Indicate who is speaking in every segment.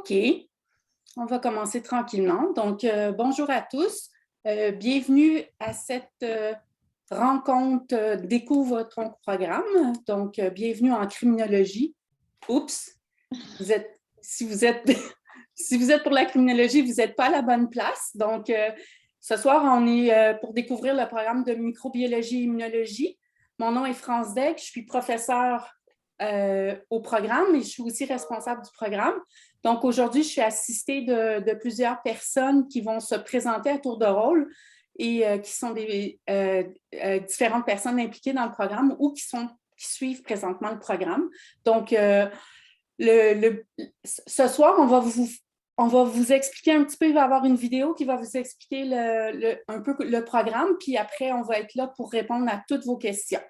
Speaker 1: OK, on va commencer tranquillement. Donc, bonjour à tous. Bienvenue à cette rencontre Découvre ton programme. Donc, bienvenue en criminologie. Oups, si vous êtes, si vous êtes pour la criminologie, vous n'êtes pas à la bonne place. Donc, ce soir, on est pour découvrir le programme de microbiologie et immunologie. Mon nom est France Degg, je suis professeure au programme et je suis aussi responsable du programme. Donc, aujourd'hui, je suis assistée de plusieurs personnes qui vont se présenter à tour de rôle et qui sont des différentes personnes impliquées dans le programme ou qui suivent présentement le programme. Donc, ce soir, on va vous expliquer un petit peu, il va y avoir une vidéo qui va vous expliquer un peu le programme, puis après, on va être là pour répondre à toutes vos questions.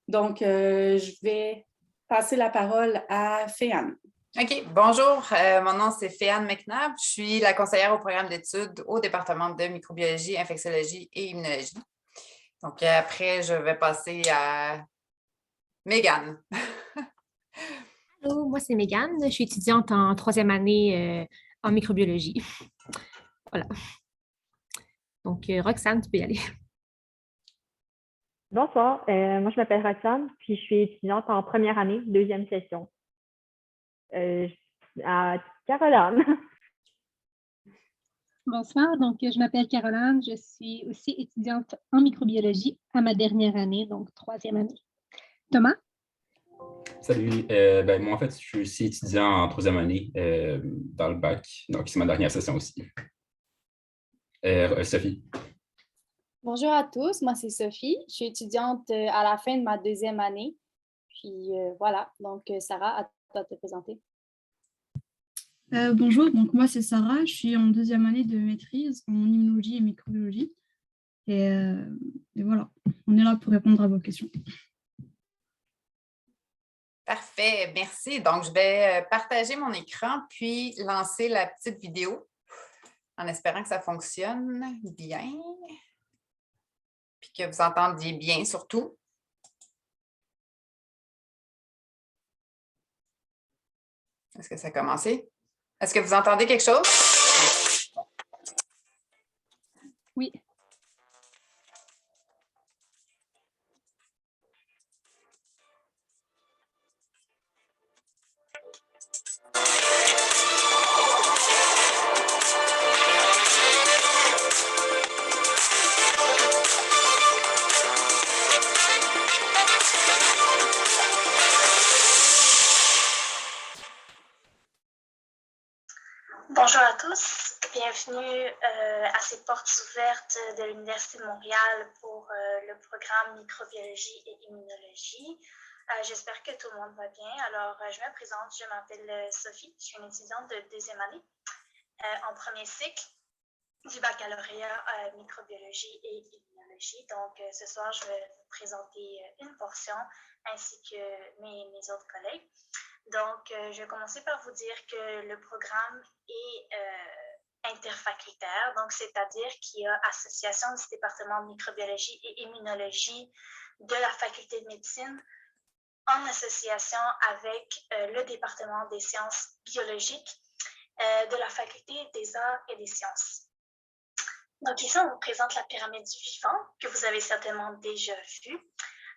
Speaker 1: Donc, je vais passer la parole à Féanne.
Speaker 2: OK. Bonjour, mon nom c'est Féanne McNabb. Je suis la conseillère au programme d'études au département de microbiologie, infectiologie et immunologie. Donc, après, je vais passer à Mégane.
Speaker 3: Allô, moi c'est Mégane. Je suis étudiante en troisième année en microbiologie. Voilà. Donc, Roxane, tu peux y aller.
Speaker 4: Bonsoir, moi je m'appelle Roxane, puis je suis étudiante en première année, deuxième session. À Caroline.
Speaker 5: Bonsoir, donc je m'appelle Caroline, je suis aussi étudiante en microbiologie à ma dernière année, donc troisième année. Thomas?
Speaker 6: Salut, moi en fait, je suis aussi étudiant en troisième année dans le bac, donc c'est ma dernière session aussi. Sophie?
Speaker 7: Bonjour à tous, moi c'est Sophie, je suis étudiante à la fin de ma deuxième année. Puis voilà, donc Sarah, à toi de te présenter.
Speaker 8: Bonjour, donc moi c'est Sarah, je suis en deuxième année de maîtrise en immunologie et microbiologie. Et voilà, on est là pour répondre à vos questions.
Speaker 2: Parfait, merci. Donc, je vais partager mon écran puis lancer la petite vidéo en espérant que ça fonctionne bien puis que vous entendiez bien surtout. Est-ce que ça a commencé? Est-ce que vous entendez quelque chose?
Speaker 5: Oui.
Speaker 9: Bonjour à tous, bienvenue à ces portes ouvertes de l'Université de Montréal pour le programme microbiologie et immunologie. J'espère que tout le monde va bien. Alors, je me présente, je m'appelle Sophie, je suis une étudiante de deuxième année en premier cycle du baccalauréat microbiologie et immunologie. Donc, ce soir, je vais vous présenter une portion ainsi que mes autres collègues. Donc, je vais commencer par vous dire que le programme est interfacultaire, donc c'est-à-dire qu'il y a association du département de microbiologie et immunologie de la faculté de médecine en association avec le département des sciences biologiques de la faculté des arts et des sciences. Donc ici, on vous présente la pyramide du vivant que vous avez certainement déjà vue.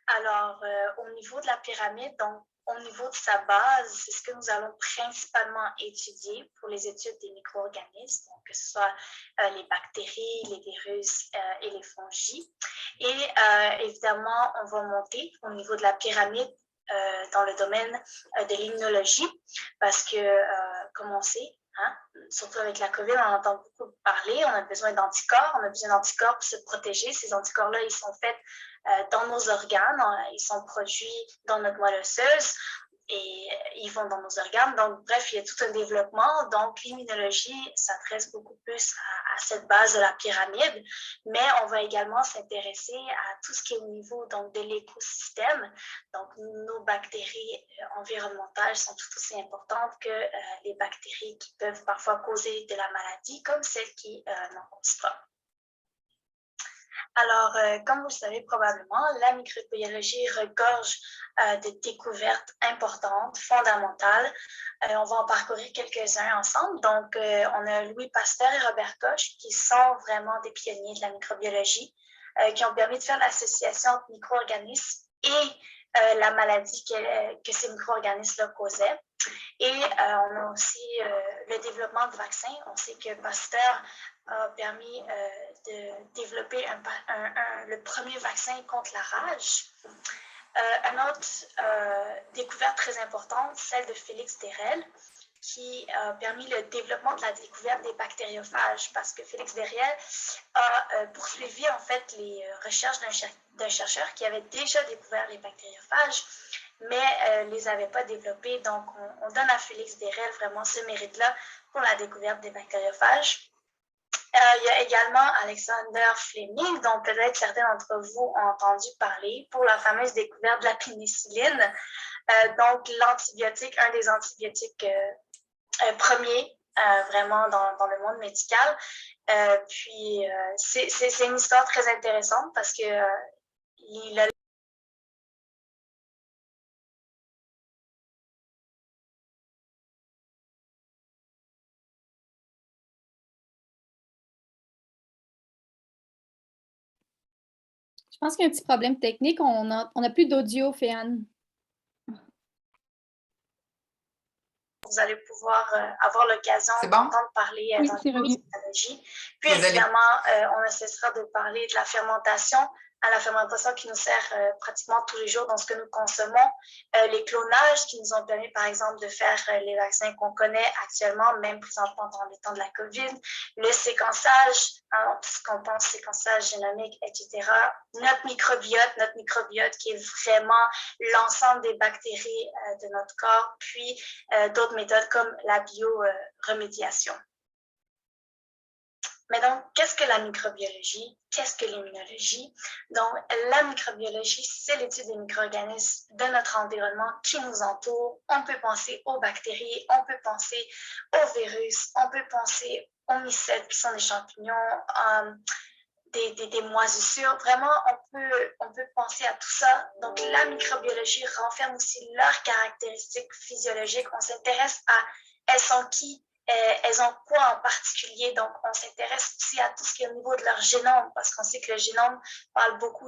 Speaker 9: Alors, au niveau de la pyramide, donc au niveau de sa base, c'est ce que nous allons principalement étudier pour les études des micro-organismes, donc que ce soit les bactéries, les virus et les fongies. Et évidemment, on va monter au niveau de la pyramide dans le domaine de l'immunologie, parce que, comme on sait, hein, surtout avec la COVID, on entend beaucoup parler, on a besoin d'anticorps, on a besoin d'anticorps pour se protéger. Ces anticorps-là, ils sont faits dans nos organes, ils sont produits dans notre moelle osseuse et ils vont dans nos organes. Donc, bref, il y a tout un développement. Donc, l'immunologie s'adresse beaucoup plus à cette base de la pyramide, mais on va également s'intéresser à tout ce qui est au niveau donc, de l'écosystème. Donc, nos bactéries environnementales sont tout aussi importantes que les bactéries qui peuvent parfois causer de la maladie, comme celles qui n'en causent pas. Alors, comme vous le savez probablement, la microbiologie regorge de découvertes importantes, fondamentales. On va en parcourir quelques-uns ensemble. Donc, on a Louis Pasteur et Robert Koch qui sont vraiment des pionniers de la microbiologie, qui ont permis de faire l'association entre micro-organismes et la maladie que ces micro-organismes-là causaient. Et on a aussi le développement de vaccins. On sait que Pasteur a permis de développer le premier vaccin contre la rage. Une autre découverte très importante, celle de Félix Dérel, qui a permis le développement de la découverte des bactériophages, parce que Félix Dérel a poursuivi en fait les recherches d'un chercheur qui avait déjà découvert les bactériophages, mais les avait pas développés. Donc, on donne à Félix Dérel vraiment ce mérite-là pour la découverte des bactériophages. Il y a également Alexander Fleming, dont peut-être certains d'entre vous ont entendu parler, pour la fameuse découverte de la pénicilline. Donc, l'antibiotique, un des antibiotiques premiers vraiment dans le monde médical. Puis, c'est une histoire très intéressante parce que il a
Speaker 7: Je pense qu'il y a un petit problème technique. On n'a plus d'audio, Féane.
Speaker 9: vous allez pouvoir avoir l'occasion d'entendre parler dans la microbiologie. Puis évidemment, on ne cessera de parler de la fermentation, qui nous sert pratiquement tous les jours dans ce que nous consommons, les clonages qui nous ont permis par exemple de faire les vaccins qu'on connaît actuellement, même présentement dans les temps de la COVID, le séquençage, ce qu'on pense séquençage génomique, etc. Notre microbiote qui est vraiment l'ensemble des bactéries de notre corps, puis d'autres méthodes comme la bioremédiation. Mais donc, qu'est-ce que la microbiologie? Qu'est-ce que l'immunologie? Donc, la microbiologie, c'est l'étude des micro-organismes de notre environnement qui nous entoure. On peut penser aux bactéries, on peut penser aux virus, on peut penser aux mycètes qui sont des champignons, des moisissures. Vraiment, on peut penser à tout ça. Donc, la microbiologie renferme aussi leurs caractéristiques physiologiques. On s'intéresse à elles sont qui, elles ont quoi en particulier. Donc, on s'intéresse aussi à tout ce qui est au niveau de leur génome, parce qu'on sait que le génome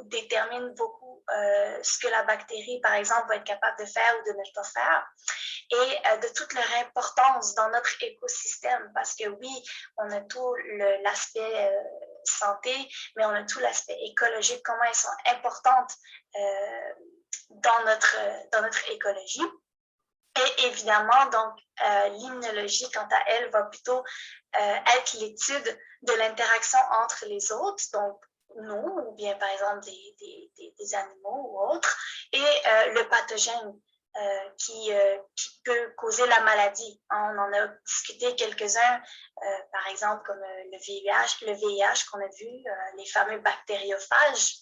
Speaker 9: détermine beaucoup ce que la bactérie, par exemple, va être capable de faire ou de ne pas faire, et de toute leur importance dans notre écosystème, parce que oui, on a tout l'aspect santé, mais on a tout l'aspect écologique, comment elles sont importantes dans notre écologie. Et évidemment, donc, l'immunologie, quant à elle, va plutôt être l'étude de l'interaction entre les autres, donc nous, ou bien par exemple des animaux ou autres, et le pathogène qui peut causer la maladie. On en a discuté quelques-uns, par exemple comme le VIH qu'on a vu, les fameux bactériophages.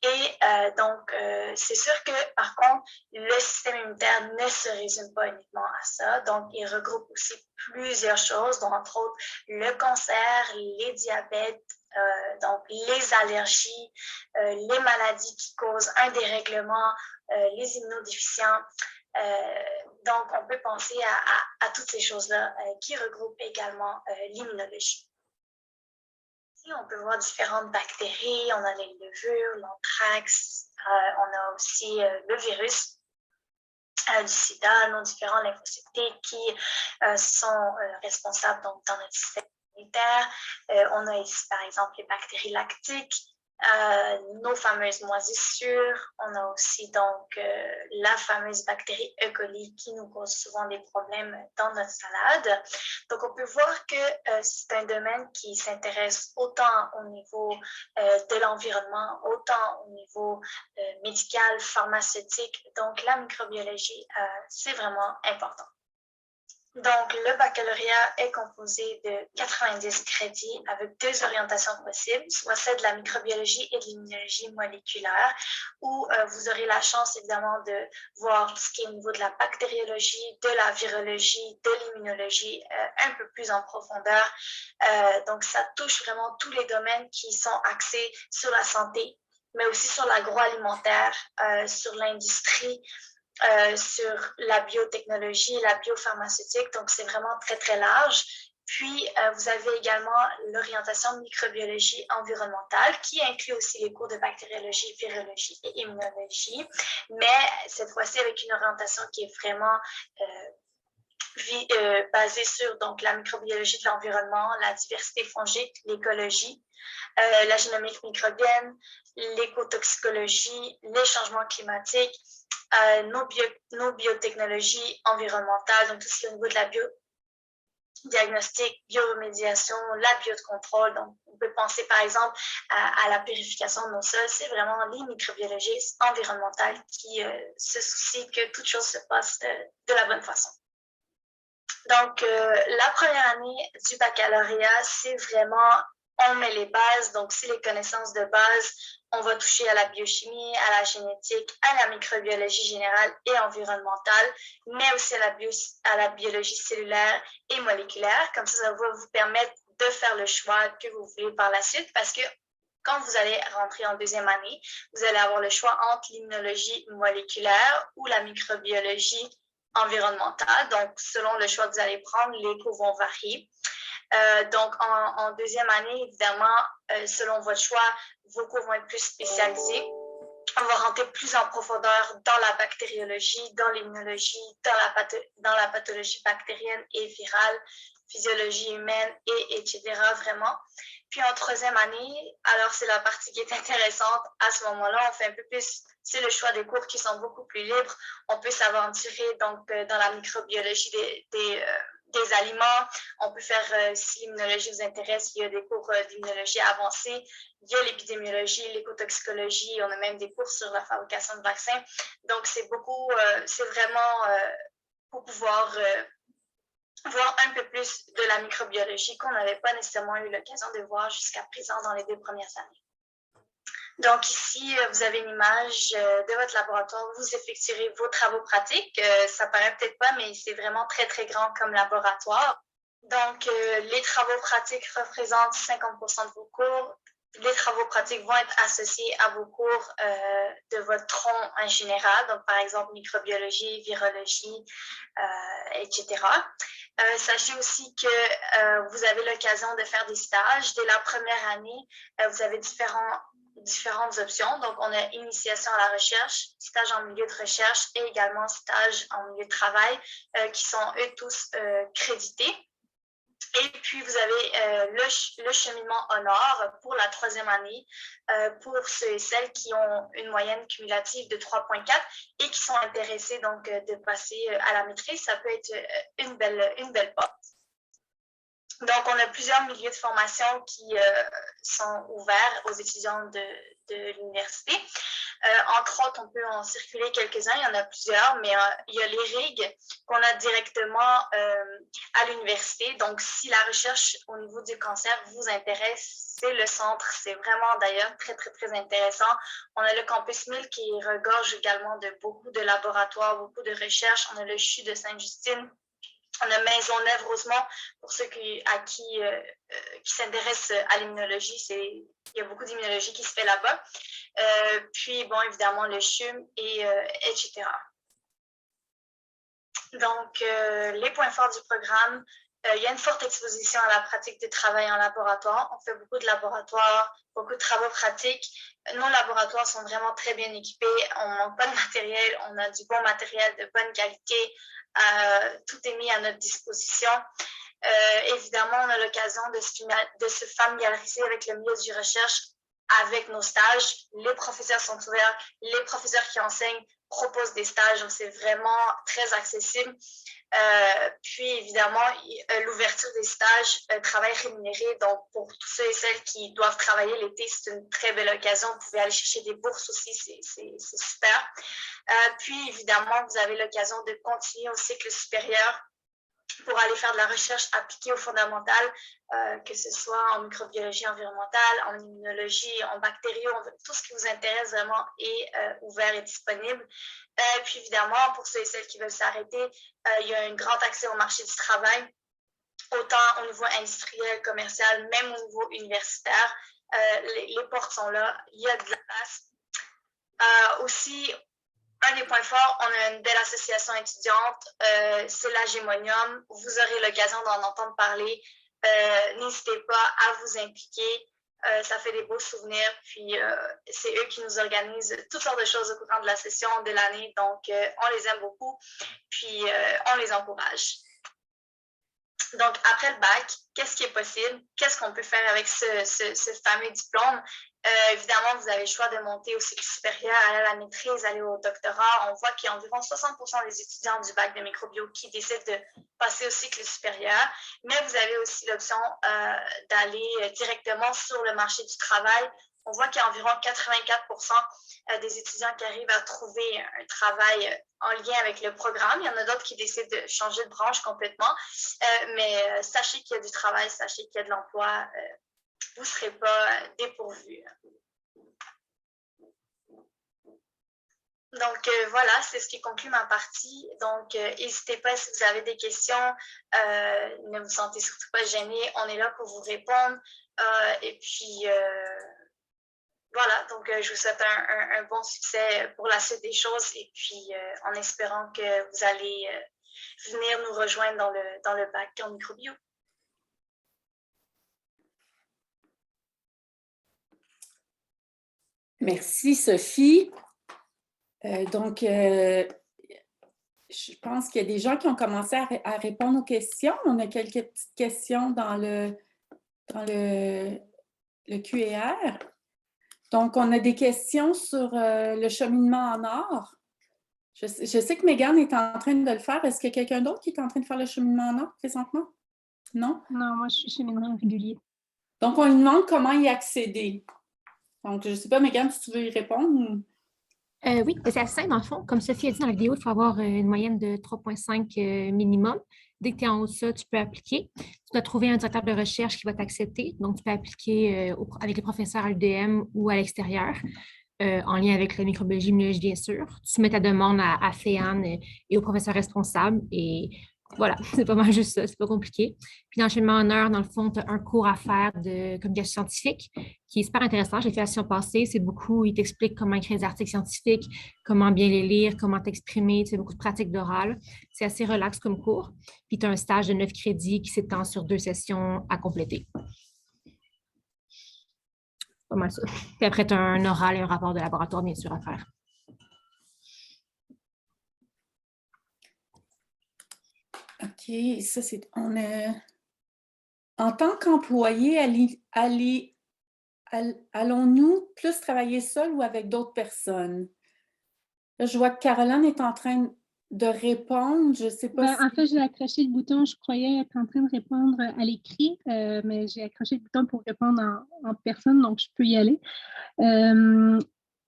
Speaker 9: Et donc, c'est sûr que, par contre, le système immunitaire ne se résume pas uniquement à ça. Donc, il regroupe aussi plusieurs choses, dont entre autres le cancer, les diabètes, donc les allergies, les maladies qui causent un dérèglement, les immunodéficients. Donc, on peut penser à toutes ces choses-là qui regroupent également l'immunologie. On peut voir différentes bactéries, on a les levures, l'anthrax, on a aussi le virus du sida, nos différents lymphocytes qui sont responsables donc, dans notre système immunitaire. On a ici par exemple les bactéries lactiques, nos fameuses moisissures. On a aussi donc la fameuse bactérie E. coli qui nous cause souvent des problèmes dans notre salade. Donc, on peut voir que c'est un domaine qui s'intéresse autant au niveau de l'environnement, autant au niveau médical, pharmaceutique. Donc, la microbiologie, c'est vraiment important. Donc, le baccalauréat est composé de 90 crédits avec 2 orientations possibles, soit celle de la microbiologie et de l'immunologie moléculaire, où vous aurez la chance, évidemment, de voir tout ce qui est au niveau de la bactériologie, de la virologie, de l'immunologie, un peu plus en profondeur. Donc, ça touche vraiment tous les domaines qui sont axés sur la santé, mais aussi sur l'agroalimentaire, sur l'industrie, sur la biotechnologie, la biopharmaceutique. Donc, c'est vraiment très, très large. Puis, vous avez également l'orientation microbiologie environnementale qui inclut aussi les cours de bactériologie, virologie et immunologie, mais cette fois-ci avec une orientation qui est vraiment basée sur donc, la microbiologie de l'environnement, la diversité fongique, l'écologie, la génomique microbienne, l'écotoxicologie, les changements climatiques, nos biotechnologies environnementales, donc tout ce qui est au niveau de la biodiagnostic, bioremédiation, la biocontrôle. Donc, on peut penser par exemple à la purification de nos sols. C'est vraiment les microbiologistes environnementales qui se soucient que toute chose se passe de la bonne façon. Donc, la première année du baccalauréat, c'est vraiment, on met les bases, donc c'est les connaissances de base. On va toucher à la biochimie, à la génétique, à la microbiologie générale et environnementale, mais aussi à la biologie cellulaire et moléculaire. Comme ça va vous permettre de faire le choix que vous voulez par la suite, parce que quand vous allez rentrer en deuxième année, vous allez avoir le choix entre l'immunologie moléculaire ou la microbiologie environnementale. Donc, selon le choix que vous allez prendre, les cours vont varier. Donc, en deuxième année, évidemment, selon votre choix, vos cours vont être plus spécialisés. On va rentrer plus en profondeur dans la bactériologie, dans l'immunologie, dans la pathologie bactérienne et virale, physiologie humaine, etc. vraiment. Puis en troisième année, alors c'est la partie qui est intéressante. À ce moment-là, on fait un peu plus, c'est le choix des cours qui sont beaucoup plus libres. On peut s'aventurer donc dans la microbiologie des aliments. On peut faire, si l'immunologie vous intéresse, il y a des cours d'immunologie avancée. Il y a l'épidémiologie, l'écotoxicologie. On a même des cours sur la fabrication de vaccins. Donc, c'est beaucoup, c'est vraiment pour pouvoir voir un peu plus de la microbiologie qu'on n'avait pas nécessairement eu l'occasion de voir jusqu'à présent dans les 2 premières années. Donc ici, vous avez une image de votre laboratoire. Vous effectuerez vos travaux pratiques. Ça paraît peut-être pas, mais c'est vraiment très, très grand comme laboratoire. Donc, les travaux pratiques représentent 50% de vos cours. Les travaux pratiques vont être associés à vos cours de votre tronc en général, donc par exemple microbiologie, virologie, etc. Sachez aussi que vous avez l'occasion de faire des stages. Dès la première année, vous avez différentes options. Donc, on a initiation à la recherche, stage en milieu de recherche et également stage en milieu de travail qui sont eux tous crédités. Et puis, vous avez le cheminement honor pour la troisième année pour ceux et celles qui ont une moyenne cumulative de 3,4 et qui sont intéressés donc de passer à la maîtrise. Ça peut être une belle porte. Donc, on a plusieurs milieux de formation qui sont ouverts aux étudiants de l'université. Entre autres, on peut en circuler quelques-uns, il y en a plusieurs, mais il y a les RIG qu'on a directement à l'université. Donc, si la recherche au niveau du cancer vous intéresse, c'est le centre. C'est vraiment d'ailleurs très, très, très intéressant. On a le campus 1000 qui regorge également de beaucoup de laboratoires, beaucoup de recherches. On a le CHU de Sainte-Justine. On a Maisonneuve-Rosemont, pour ceux qui s'intéressent à l'immunologie, il y a beaucoup d'immunologie qui se fait là-bas. Puis, bon, évidemment, le CHUM, etc. Donc, les points forts du programme, il y a une forte exposition à la pratique de travail en laboratoire. On fait beaucoup de laboratoires, beaucoup de travaux pratiques. Nos laboratoires sont vraiment très bien équipés. On ne manque pas de matériel. On a du bon matériel de bonne qualité. Tout est mis à notre disposition. Évidemment, on a l'occasion de se familiariser avec le milieu de recherche avec nos stages. Les professeurs sont ouverts. Les professeurs qui enseignent proposent des stages. Donc, c'est vraiment très accessible. Puis, évidemment, l'ouverture des stages, travail rémunéré. Donc, pour tous ceux et celles qui doivent travailler l'été, c'est une très belle occasion. Vous pouvez aller chercher des bourses aussi, c'est super. Puis, évidemment, vous avez l'occasion de continuer au cycle supérieur pour aller faire de la recherche appliquée aux fondamentales, que ce soit en microbiologie environnementale, en immunologie, en bactériaux, tout ce qui vous intéresse vraiment est ouvert et disponible. Puis évidemment, pour ceux et celles qui veulent s'arrêter, il y a un grand accès au marché du travail, autant au niveau industriel, commercial, même au niveau universitaire. Les portes sont là, il y a de la place. Aussi, un des points forts, on a une belle association étudiante, c'est la Gémonium. Vous aurez l'occasion d'en entendre parler. N'hésitez pas à vous impliquer. Ça fait des beaux souvenirs. Puis, c'est eux qui nous organisent toutes sortes de choses au courant de la session, de l'année. Donc, on les aime beaucoup. Puis, on les encourage. Donc, après le bac, qu'est-ce qui est possible? Qu'est-ce qu'on peut faire avec ce fameux diplôme? Évidemment, vous avez le choix de monter au cycle supérieur, aller à la maîtrise, aller au doctorat. On voit qu'il y a environ 60% des étudiants du bac de microbio qui décident de passer au cycle supérieur. Mais vous avez aussi l'option d'aller directement sur le marché du travail. On voit qu'il y a environ 84% des étudiants qui arrivent à trouver un travail en lien avec le programme. Il y en a d'autres qui décident de changer de branche complètement. Mais sachez qu'il y a du travail, sachez qu'il y a de l'emploi. Vous ne serez pas dépourvus. Donc, voilà, c'est ce qui conclut ma partie. Donc, n'hésitez pas si vous avez des questions. Ne vous sentez surtout pas gênés. On est là pour vous répondre. Et puis, voilà, donc je vous souhaite un bon succès pour la suite des choses. Et puis, en espérant que vous allez venir nous rejoindre dans le bac en microbio.
Speaker 1: Merci, Sophie. Donc, je pense qu'il y a des gens qui ont commencé à répondre aux questions. On a quelques petites questions dans le Q&R. Donc, on a des questions sur le cheminement en or. Je sais que Mégane est en train de le faire. Est-ce qu'il y a quelqu'un d'autre qui est en train de faire le cheminement en or présentement? Non?
Speaker 5: Non, moi, je suis cheminement régulier.
Speaker 1: Donc, on lui demande comment y accéder. Donc, je ne sais pas, Mégane, si tu veux y répondre.
Speaker 3: Oui, c'est assez simple, en fond. Comme Sophie a dit dans la vidéo, il faut avoir une moyenne de 3,5 minimum. Dès que tu es en haut de ça, tu peux appliquer. Tu dois trouver un directeur de recherche qui va t'accepter. Donc, tu peux appliquer avec les professeurs à l'UDM ou à l'extérieur, en lien avec la microbiologie, immunologie, bien sûr. Tu mets ta demande à FEAN et au professeur responsable. Et voilà, c'est pas mal juste ça, c'est pas compliqué. Puis dans le cheminement en heure, dans le fond, tu as un cours à faire de communication scientifique qui est super intéressant. Je l'ai fait la session passée, c'est beaucoup, il t'explique comment écrire des articles scientifiques, comment bien les lire, comment t'exprimer, c'est beaucoup de pratiques d'oral. C'est assez relax comme cours. Puis tu as un stage de 9 crédits qui s'étend sur 2 sessions à compléter. Pas mal ça. Puis après, tu as un oral et un rapport de laboratoire, bien sûr, à faire.
Speaker 1: OK, ça c'est... En tant qu'employé, allons-nous plus travailler seul ou avec d'autres personnes? Là, je vois que Caroline est en train de répondre. Je ne sais pas si...
Speaker 5: En fait, j'ai accroché le bouton. Je croyais être en train de répondre à l'écrit, mais j'ai accroché le bouton pour répondre en personne, donc je peux y aller.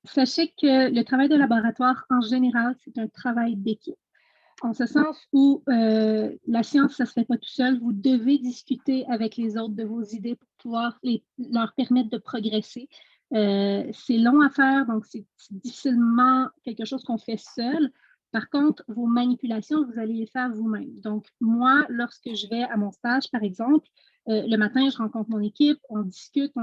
Speaker 5: Sachez que le travail de laboratoire, en général, c'est un travail d'équipe. En ce sens où la science, ça ne se fait pas tout seul. Vous devez discuter avec les autres de vos idées pour pouvoir leur permettre de progresser. C'est long à faire, donc c'est difficilement quelque chose qu'on fait seul. Par contre, vos manipulations, vous allez les faire vous-même. Donc, moi, lorsque je vais à mon stage, par exemple, le matin, je rencontre mon équipe, on discute.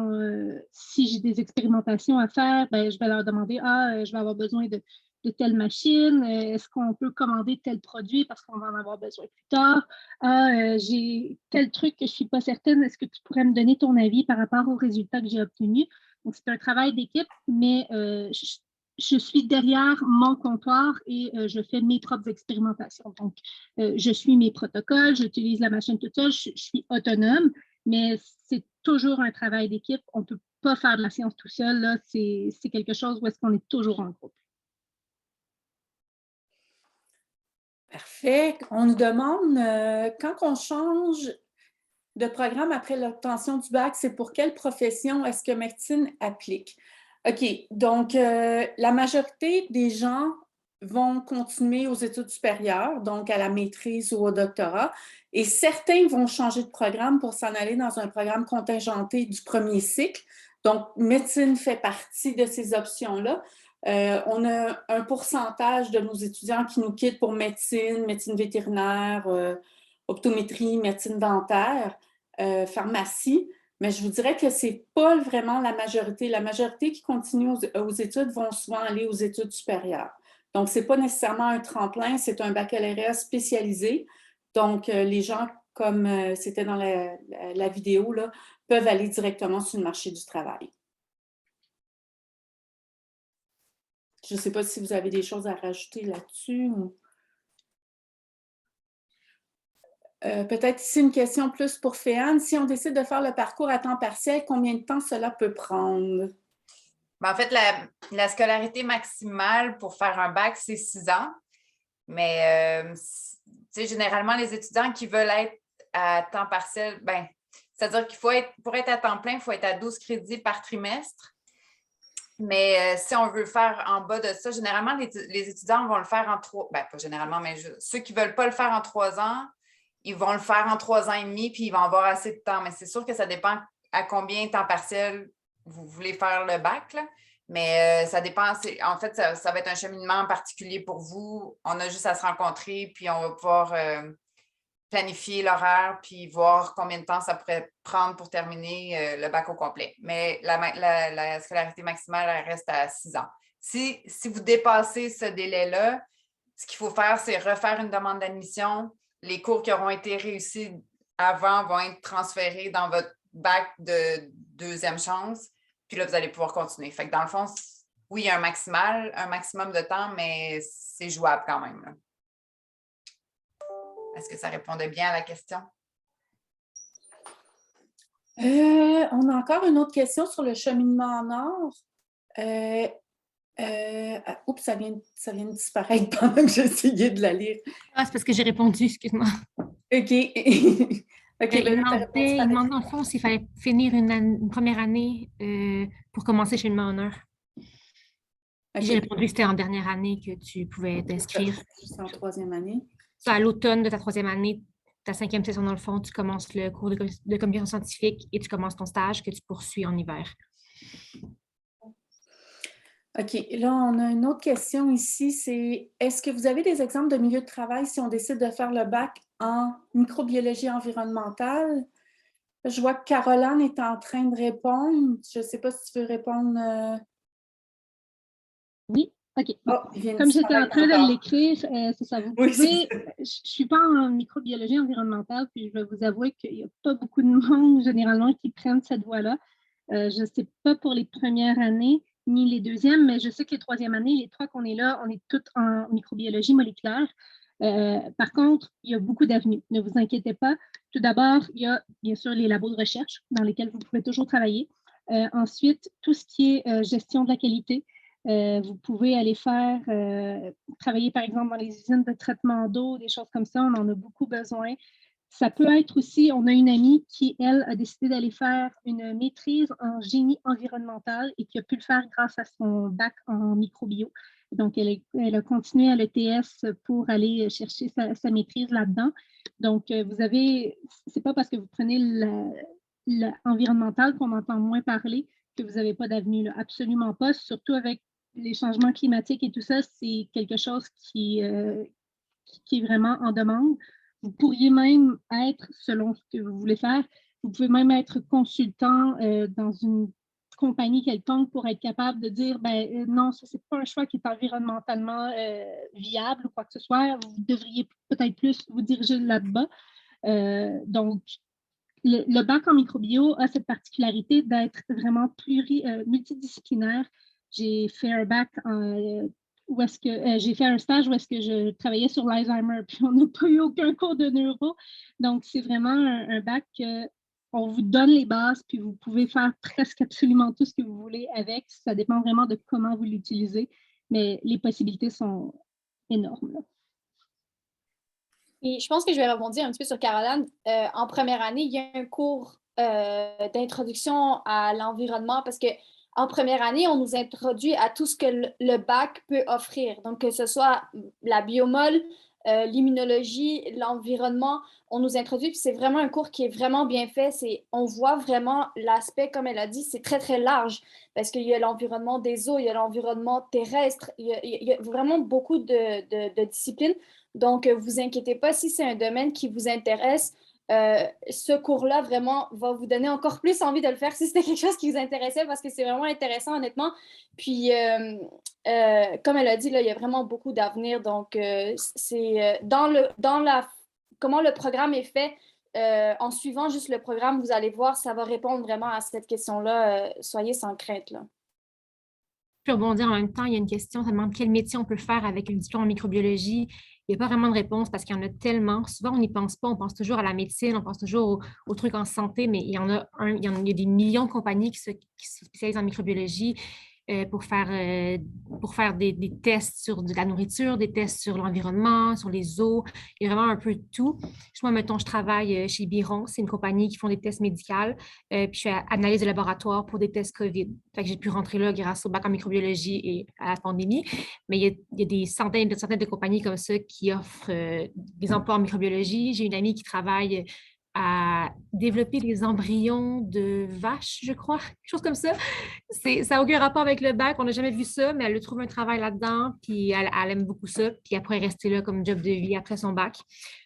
Speaker 5: Si j'ai des expérimentations à faire, ben, je vais leur demander, je vais avoir besoin de telle machine, est-ce qu'on peut commander tel produit parce qu'on va en avoir besoin plus tard, j'ai tel truc que je ne suis pas certaine, est-ce que tu pourrais me donner ton avis par rapport aux résultats que j'ai obtenus? Donc, c'est un travail d'équipe, mais je suis derrière mon comptoir et je fais mes propres expérimentations. Donc, je suis mes protocoles, j'utilise la machine toute seule, je suis autonome, mais c'est toujours un travail d'équipe. On ne peut pas faire de la science tout seul, là, c'est quelque chose où est-ce qu'on est toujours en groupe.
Speaker 1: Parfait. On nous demande, quand on change de programme après l'obtention du bac, c'est pour quelle profession est-ce que médecine applique? OK, donc la majorité des gens vont continuer aux études supérieures, donc à la maîtrise ou au doctorat, et certains vont changer de programme pour s'en aller dans un programme contingenté du premier cycle. Donc, médecine fait partie de ces options-là. On a un pourcentage de nos étudiants qui nous quittent pour médecine, médecine vétérinaire, optométrie, médecine dentaire, pharmacie, mais je vous dirais que ce n'est pas vraiment la majorité. La majorité qui continue aux études vont souvent aller aux études supérieures. Donc, ce n'est pas nécessairement un tremplin, c'est un baccalauréat spécialisé. Donc, les gens, comme c'était dans la vidéo, là, peuvent aller directement sur le marché du travail. Je ne sais pas si vous avez des choses à rajouter là-dessus. Peut-être ici une question plus pour Féane. Si on décide de faire le parcours à temps partiel, combien de temps cela peut prendre?
Speaker 2: En fait, la scolarité maximale pour faire un bac, c'est 6 ans. Mais généralement, les étudiants qui veulent être à temps partiel, c'est-à-dire qu'il faut être, pour être à temps plein, il faut être à 12 crédits par trimestre. Mais si on veut faire en bas de ça, généralement, les étudiants vont le faire en 3, pas généralement, mais ceux qui ne veulent pas le faire en 3 ans, ils vont le faire en 3 ans et demi, puis ils vont avoir assez de temps. Mais c'est sûr que ça dépend à combien de temps partiel vous voulez faire le bac, là. Mais ça dépend. En fait, ça va être un cheminement particulier pour vous. On a juste à se rencontrer, puis on va pouvoir planifier l'horaire, puis voir combien de temps ça pourrait prendre pour terminer le bac au complet. Mais la scolarité maximale, elle reste à 6 ans. Si vous dépassez ce délai-là, ce qu'il faut faire, c'est refaire une demande d'admission. Les cours qui auront été réussis avant vont être transférés dans votre bac de deuxième chance. Puis là, vous allez pouvoir continuer. Fait que dans le fond, oui, il y a un maximum de temps, mais c'est jouable quand même, là. Est-ce que ça répondait bien à la question?
Speaker 1: On a encore une autre question sur le cheminement en or. Oups, ça vient de disparaître pendant que j'essayais de la lire.
Speaker 3: Ah, c'est parce que j'ai répondu, excuse-moi.
Speaker 1: OK.
Speaker 3: Il demande dans le fond s'il fallait finir une première année pour commencer chez le cheminement en heure. Okay. J'ai répondu que c'était en dernière année que tu pouvais t'inscrire.
Speaker 1: C'est en troisième année.
Speaker 3: À l'automne de ta troisième année, ta 5e session dans le fond, tu commences le cours de communication scientifique et tu commences ton stage que tu poursuis en hiver.
Speaker 1: OK. Là, on a une autre question ici, c'est est-ce que vous avez des exemples de milieux de travail si on décide de faire le bac en microbiologie environnementale? Je vois que Caroline est en train de répondre. Je ne sais pas si tu veux répondre.
Speaker 5: Oui, OK.
Speaker 1: Oh,
Speaker 5: comme j'étais en train de l'écrire, c'est ça. Vous pouvez, je ne suis pas en microbiologie environnementale, puis je vais vous avouer qu'il n'y a pas beaucoup de monde généralement qui prennent cette voie-là. Je ne sais pas pour les premières années ni les deuxièmes, mais je sais que les troisièmes années, les 3 qu'on est là, on est toutes en microbiologie moléculaire. Par contre, il y a beaucoup d'avenues. Ne vous inquiétez pas. Tout d'abord, il y a bien sûr les labos de recherche dans lesquels vous pouvez toujours travailler. Ensuite, tout ce qui est gestion de la qualité. Vous pouvez aller travailler par exemple dans les usines de traitement d'eau, des choses comme ça, on en a beaucoup besoin. Ça peut être aussi, on a une amie qui, elle, a décidé d'aller faire une maîtrise en génie environnemental et qui a pu le faire grâce à son bac en microbio. Donc, elle a continué à l'ETS pour aller chercher sa maîtrise là-dedans. Donc, c'est pas parce que vous prenez l'environnemental qu'on entend moins parler que vous n'avez pas d'avenue, là. Absolument pas, surtout avec les changements climatiques et tout ça, c'est quelque chose qui est vraiment en demande. Vous pourriez même être, selon ce que vous voulez faire, vous pouvez même être consultant dans une compagnie quelconque pour être capable de dire, non, ça, c'est pas un choix qui est environnementalement viable ou quoi que ce soit. Vous devriez peut-être plus vous diriger là-bas. Donc, le bac en microbio a cette particularité d'être vraiment multidisciplinaire. J'ai fait un bac j'ai fait un stage où est-ce que je travaillais sur l'Alzheimer, puis on n'a pas eu aucun cours de neuro. Donc, c'est vraiment un bac on vous donne les bases, puis vous pouvez faire presque absolument tout ce que vous voulez avec. Ça dépend vraiment de comment vous l'utilisez, mais les possibilités sont énormes, là.
Speaker 7: Et je pense que je vais rebondir un petit peu sur Caroline. En première année, il y a un cours d'introduction à l'environnement parce que en première année, on nous introduit à tout ce que le bac peut offrir. Donc, que ce soit la biomol, l'immunologie, l'environnement, on nous introduit, puis c'est vraiment un cours qui est vraiment bien fait. On voit vraiment l'aspect, comme elle a dit, c'est très, très large, parce qu'il y a l'environnement des eaux, il y a l'environnement terrestre, il y a vraiment beaucoup de disciplines. Donc, vous inquiétez pas, si c'est un domaine qui vous intéresse, ce cours-là vraiment va vous donner encore plus envie de le faire si c'était quelque chose qui vous intéressait, parce que c'est vraiment intéressant, honnêtement. Puis, comme elle a dit, là, il y a vraiment beaucoup d'avenir. Donc, c'est comment le programme est fait. En suivant juste le programme, vous allez voir, ça va répondre vraiment à cette question-là. Soyez sans crainte, là.
Speaker 3: Je peux rebondir en même temps, il y a une question, ça demande quel métier on peut faire avec un diplôme en microbiologie. Il n'y a pas vraiment de réponse parce qu'il y en a tellement. Souvent, on n'y pense pas, on pense toujours à la médecine, on pense toujours aux trucs en santé, mais il y a des millions de compagnies qui se spécialisent en microbiologie pour faire des tests sur de la nourriture, des tests sur l'environnement, sur les eaux. Il y a vraiment un peu de tout. Moi, mettons, je travaille chez Biron, c'est une compagnie qui font des tests médicaux, puis je fais analyse de laboratoire pour des tests COVID. Fait que j'ai pu rentrer là grâce au bac en microbiologie et à la pandémie. Mais il y a des centaines de compagnies comme ça qui offrent des emplois en microbiologie. J'ai une amie qui travaille à développer des embryons de vaches, je crois, quelque chose comme ça. Ça n'a aucun rapport avec le bac, on n'a jamais vu ça, mais elle a trouvé un travail là-dedans, puis elle aime beaucoup ça, puis après, elle est restée là comme job de vie après son bac.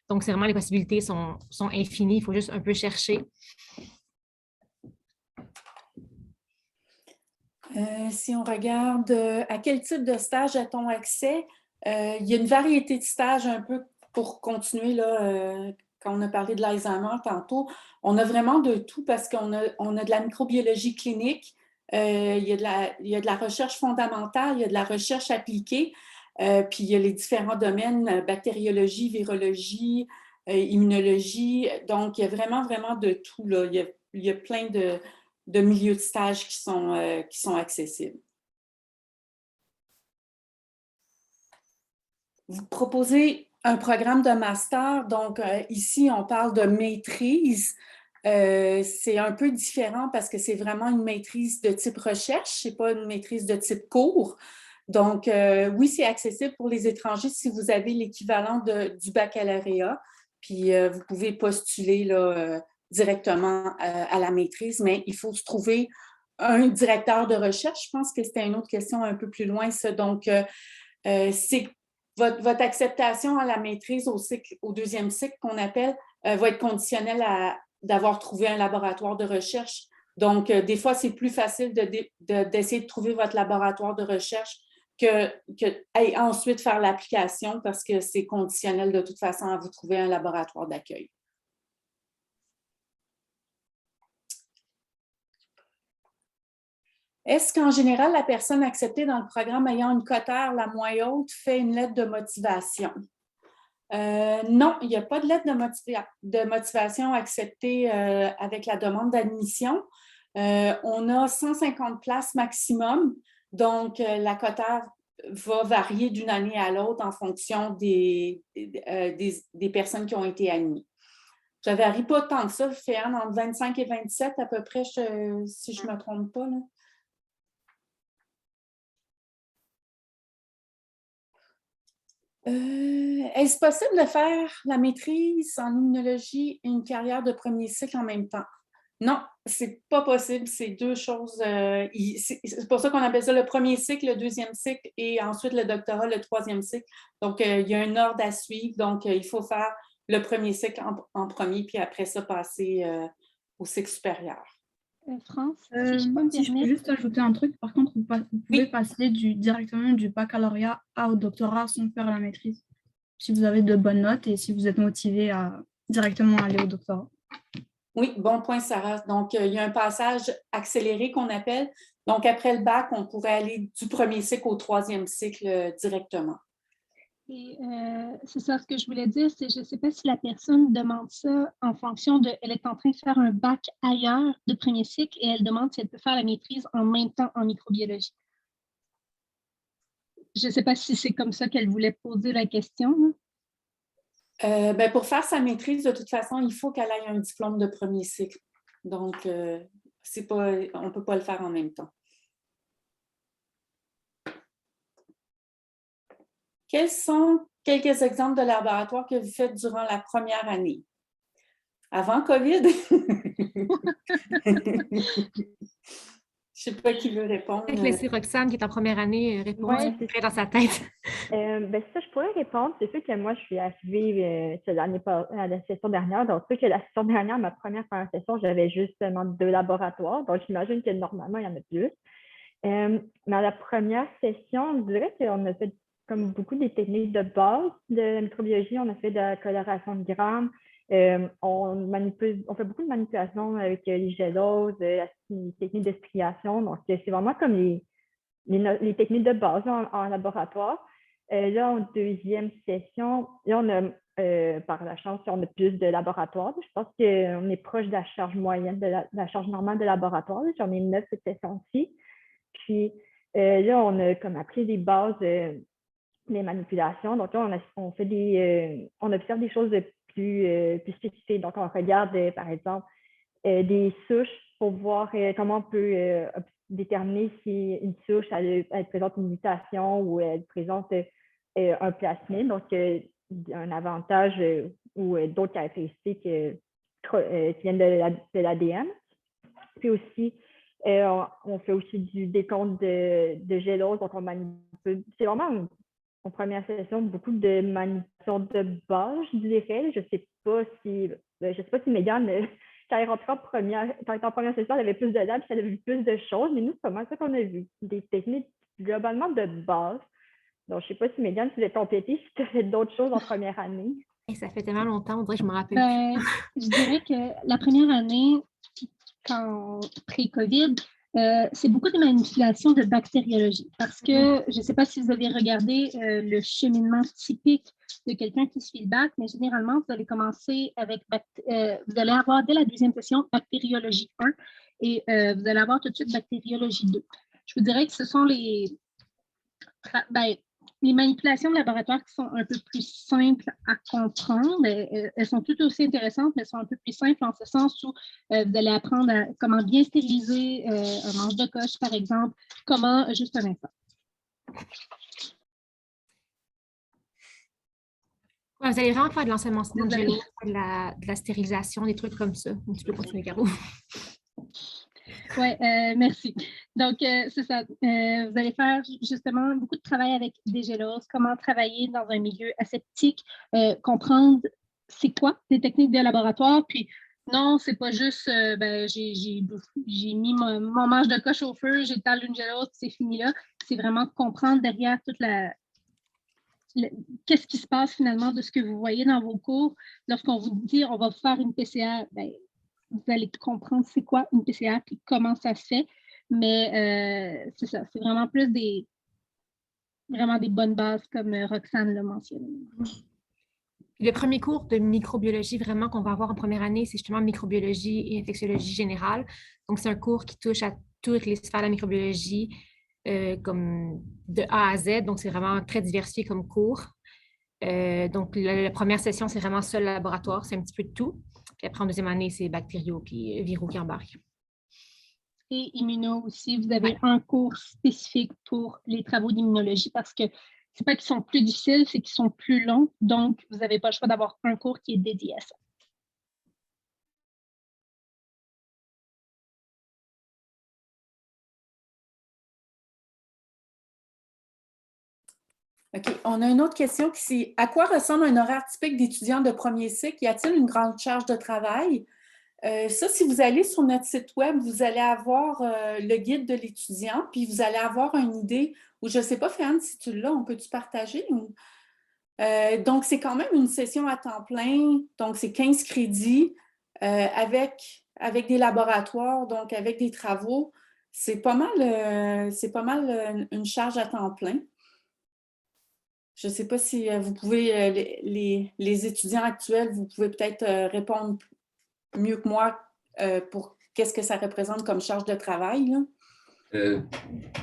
Speaker 3: Donc, c'est vraiment, les possibilités sont infinies, il faut juste un peu chercher.
Speaker 1: Si on regarde à quel type de stage a-t-on accès, il y a une variété de stages un peu pour continuer là, quand on a parlé de l'Alzheimer tantôt. On a vraiment de tout parce qu'on a de la microbiologie clinique, il y a de la recherche fondamentale, il y a de la recherche appliquée, puis il y a les différents domaines, bactériologie, virologie, immunologie. Donc, il y a vraiment, vraiment de tout, là. Il y a plein de milieux de stage qui sont accessibles. Vous proposez un programme de master, donc ici, on parle de maîtrise. C'est un peu différent parce que c'est vraiment une maîtrise de type recherche, ce n'est pas une maîtrise de type cours. Donc, oui, c'est accessible pour les étrangers si vous avez l'équivalent du baccalauréat, puis vous pouvez postuler là, directement à la maîtrise, mais il faut se trouver un directeur de recherche. Je pense que c'était une autre question un peu plus loin, ça. Donc, c'est votre acceptation à la maîtrise au deuxième cycle qu'on appelle va être conditionnelle d'avoir trouvé un laboratoire de recherche. Donc, des fois, c'est plus facile d'essayer de trouver votre laboratoire de recherche que ensuite faire l'application parce que c'est conditionnel de toute façon à vous trouver un laboratoire d'accueil. Est-ce qu'en général, la personne acceptée dans le programme ayant une cote R la moins haute fait une lettre de motivation? Non, il n'y a pas de lettre de motivation acceptée avec la demande d'admission. On a 150 places maximum, donc la cote R va varier d'une année à l'autre en fonction des personnes qui ont été admises. Ça ne varie pas tant que ça, Féane, entre 25 et 27 à peu près, si je ne me trompe pas, là. Est-ce possible de faire la maîtrise en immunologie et une carrière de premier cycle en même temps? Non, c'est pas possible. C'est deux choses. C'est pour ça qu'on appelle ça le premier cycle, le deuxième cycle et ensuite le doctorat, le troisième cycle. Donc, il y a un ordre à suivre. Donc, il faut faire le premier cycle en premier, puis après ça, passer au cycle supérieur.
Speaker 5: France,
Speaker 8: si je peux juste ajouter un truc, par contre, vous pouvez passer directement du baccalauréat au doctorat sans faire la maîtrise, si vous avez de bonnes notes et si vous êtes motivé à directement aller au doctorat.
Speaker 1: Oui, bon point, Sarah. Donc, il y a un passage accéléré qu'on appelle. Donc, après le bac, on pourrait aller du premier cycle au troisième cycle directement.
Speaker 5: Et c'est ça, ce que je voulais dire, c'est je ne sais pas si la personne demande ça en fonction de, elle est en train de faire un bac ailleurs de premier cycle et elle demande si elle peut faire la maîtrise en même temps en microbiologie. Je ne sais pas si c'est comme ça qu'elle voulait poser la question.
Speaker 1: Pour faire sa maîtrise, de toute façon, il faut qu'elle ait un diplôme de premier cycle. Donc, on ne peut pas le faire en même temps. Quels sont quelques exemples de laboratoires que vous faites durant la première année? Avant COVID? Je ne sais pas qui veut répondre.
Speaker 3: Peut-être laisser Roxane, qui est en première année, répondre
Speaker 4: Ouais,
Speaker 3: ce qui est dans sa tête.
Speaker 4: Ça, je pourrais répondre. C'est sûr que moi, je suis arrivée à la session dernière. Donc, c'est sûr que la session dernière, ma première session, j'avais juste seulement 2 laboratoires. Donc, j'imagine que normalement, il y en a plus. Mais à la première session, je dirais qu'on a fait comme beaucoup des techniques de base de la microbiologie. On a fait de la coloration de grammes. On fait beaucoup de manipulations avec les géloses, les techniques de striation. Donc, c'est vraiment comme les techniques de base en laboratoire. Là, en deuxième session, là, on a, par la chance, on a plus de laboratoires. Je pense qu'on est proche de la charge moyenne, de la charge normale de laboratoire. J'en ai 9 cette session-ci. Puis là, on a comme appris les bases des manipulations. Donc là, on observe des choses plus spécifiques. Donc, on regarde, par exemple, des souches pour voir comment on peut déterminer si une souche elle présente une mutation ou elle présente un plasmide, donc un avantage ou d'autres caractéristiques qui viennent de l'ADN. Puis aussi, on fait aussi du décompte de gélose, donc on manipule. C'est vraiment en première session beaucoup de manipulation de base, je dirais. Je ne sais pas si Mégane, quand elle est rentrée en première session, elle avait plus de labs, elle avait vu plus de choses, mais nous, c'est pas ça qu'on a vu. Des techniques globalement de base. Donc, je ne sais pas si Mégane, tu voulais compléter si tu as fait d'autres choses en première année.
Speaker 3: Et ça fait tellement longtemps, on dirait que je me rappelle plus.
Speaker 5: Je dirais que la première année, quand pré-COVID, c'est beaucoup de manipulation de bactériologie parce que je ne sais pas si vous avez regardé le cheminement typique de quelqu'un qui suit le bac, mais généralement, vous allez commencer avec, vous allez avoir dès la deuxième session bactériologie 1 et vous allez avoir tout de suite bactériologie 2. Je vous dirais que ce sont les manipulations de laboratoire qui sont un peu plus simples à comprendre. Elles sont tout aussi intéressantes, mais elles sont un peu plus simples en ce sens où vous allez apprendre comment bien stériliser un manche de coche, par exemple, juste un instant.
Speaker 3: Ouais, vous allez vraiment faire de l'enseignement de la stérilisation, des trucs comme ça. Tu peux continuer, Caro.
Speaker 5: Oui, merci. Donc, c'est ça. Vous allez faire justement beaucoup de travail avec des géloses, comment travailler dans un milieu aseptique, comprendre c'est quoi des techniques de laboratoire, puis non, c'est pas juste j'ai mis mon manche de coche au feu, j'étale une gélose, c'est fini là. C'est vraiment comprendre derrière toute qu'est-ce qui se passe finalement de ce que vous voyez dans vos cours. Lorsqu'on vous dit on va faire une PCA, vous allez comprendre c'est quoi une PCA et comment ça se fait. Mais c'est ça, c'est vraiment plus vraiment des bonnes bases comme Roxane l'a mentionné.
Speaker 3: Le premier cours de microbiologie vraiment qu'on va avoir en première année, c'est justement microbiologie et infectiologie générale. Donc, c'est un cours qui touche à toutes les sphères de la microbiologie, comme de A à Z. Donc, c'est vraiment très diversifié comme cours. Donc, la première session, c'est vraiment seul laboratoire, c'est un petit peu de tout. Puis après, en deuxième année, c'est bactériaux puis viraux qui embarquent.
Speaker 5: Et immuno aussi, vous avez un cours spécifique pour les travaux d'immunologie parce que c'est pas qu'ils sont plus difficiles, c'est qu'ils sont plus longs. Donc, vous n'avez pas le choix d'avoir un cours qui est dédié à ça.
Speaker 1: OK. On a une autre question qui est: à quoi ressemble un horaire typique d'étudiant de premier cycle? Y a-t-il une grande charge de travail? Ça, si vous allez sur notre site web, vous allez avoir le guide de l'étudiant, puis vous allez avoir une idée, ou je ne sais pas, Féane, si tu l'as, on peut-tu partager? Donc, c'est quand même une session à temps plein, donc c'est 15 crédits avec des laboratoires, donc avec des travaux. C'est pas mal une charge à temps plein. Je ne sais pas si vous pouvez, les étudiants actuels, vous pouvez peut-être répondre mieux que moi pour qu'est-ce que ça représente comme charge de travail, là.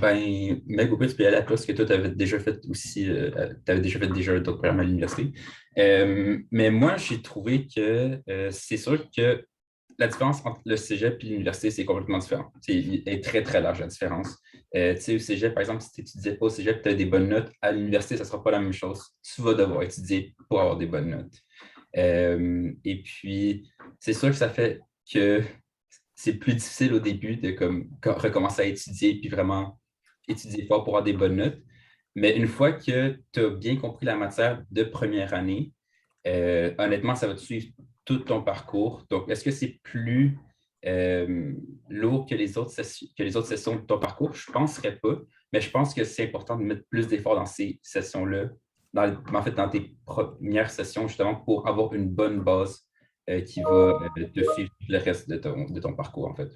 Speaker 6: Meg, au pire, tu peux y aller à toi, parce que toi, tu avais déjà fait aussi, d'autres programmes à l'université. Mais moi, j'ai trouvé que c'est sûr que la différence entre le cégep et l'université, c'est complètement différent. Elle est très, très large, la différence. Tu sais, au cégep, par exemple, si tu n'étudies pas au cégep, tu as des bonnes notes. À l'université, ça ne sera pas la même chose. Tu vas devoir étudier pour avoir des bonnes notes. Et puis, c'est sûr que ça fait que c'est plus difficile au début de recommencer à étudier puis vraiment étudier fort pour avoir des bonnes notes. Mais une fois que tu as bien compris la matière de première année, honnêtement, ça va te suivre tout ton parcours. Donc, est-ce que c'est plus lourd que les autres sessions de ton parcours? Je ne penserais pas, mais je pense que c'est important de mettre plus d'efforts dans ces sessions-là, dans tes premières sessions, justement, pour avoir une bonne base qui va te suivre le reste de ton parcours, en fait.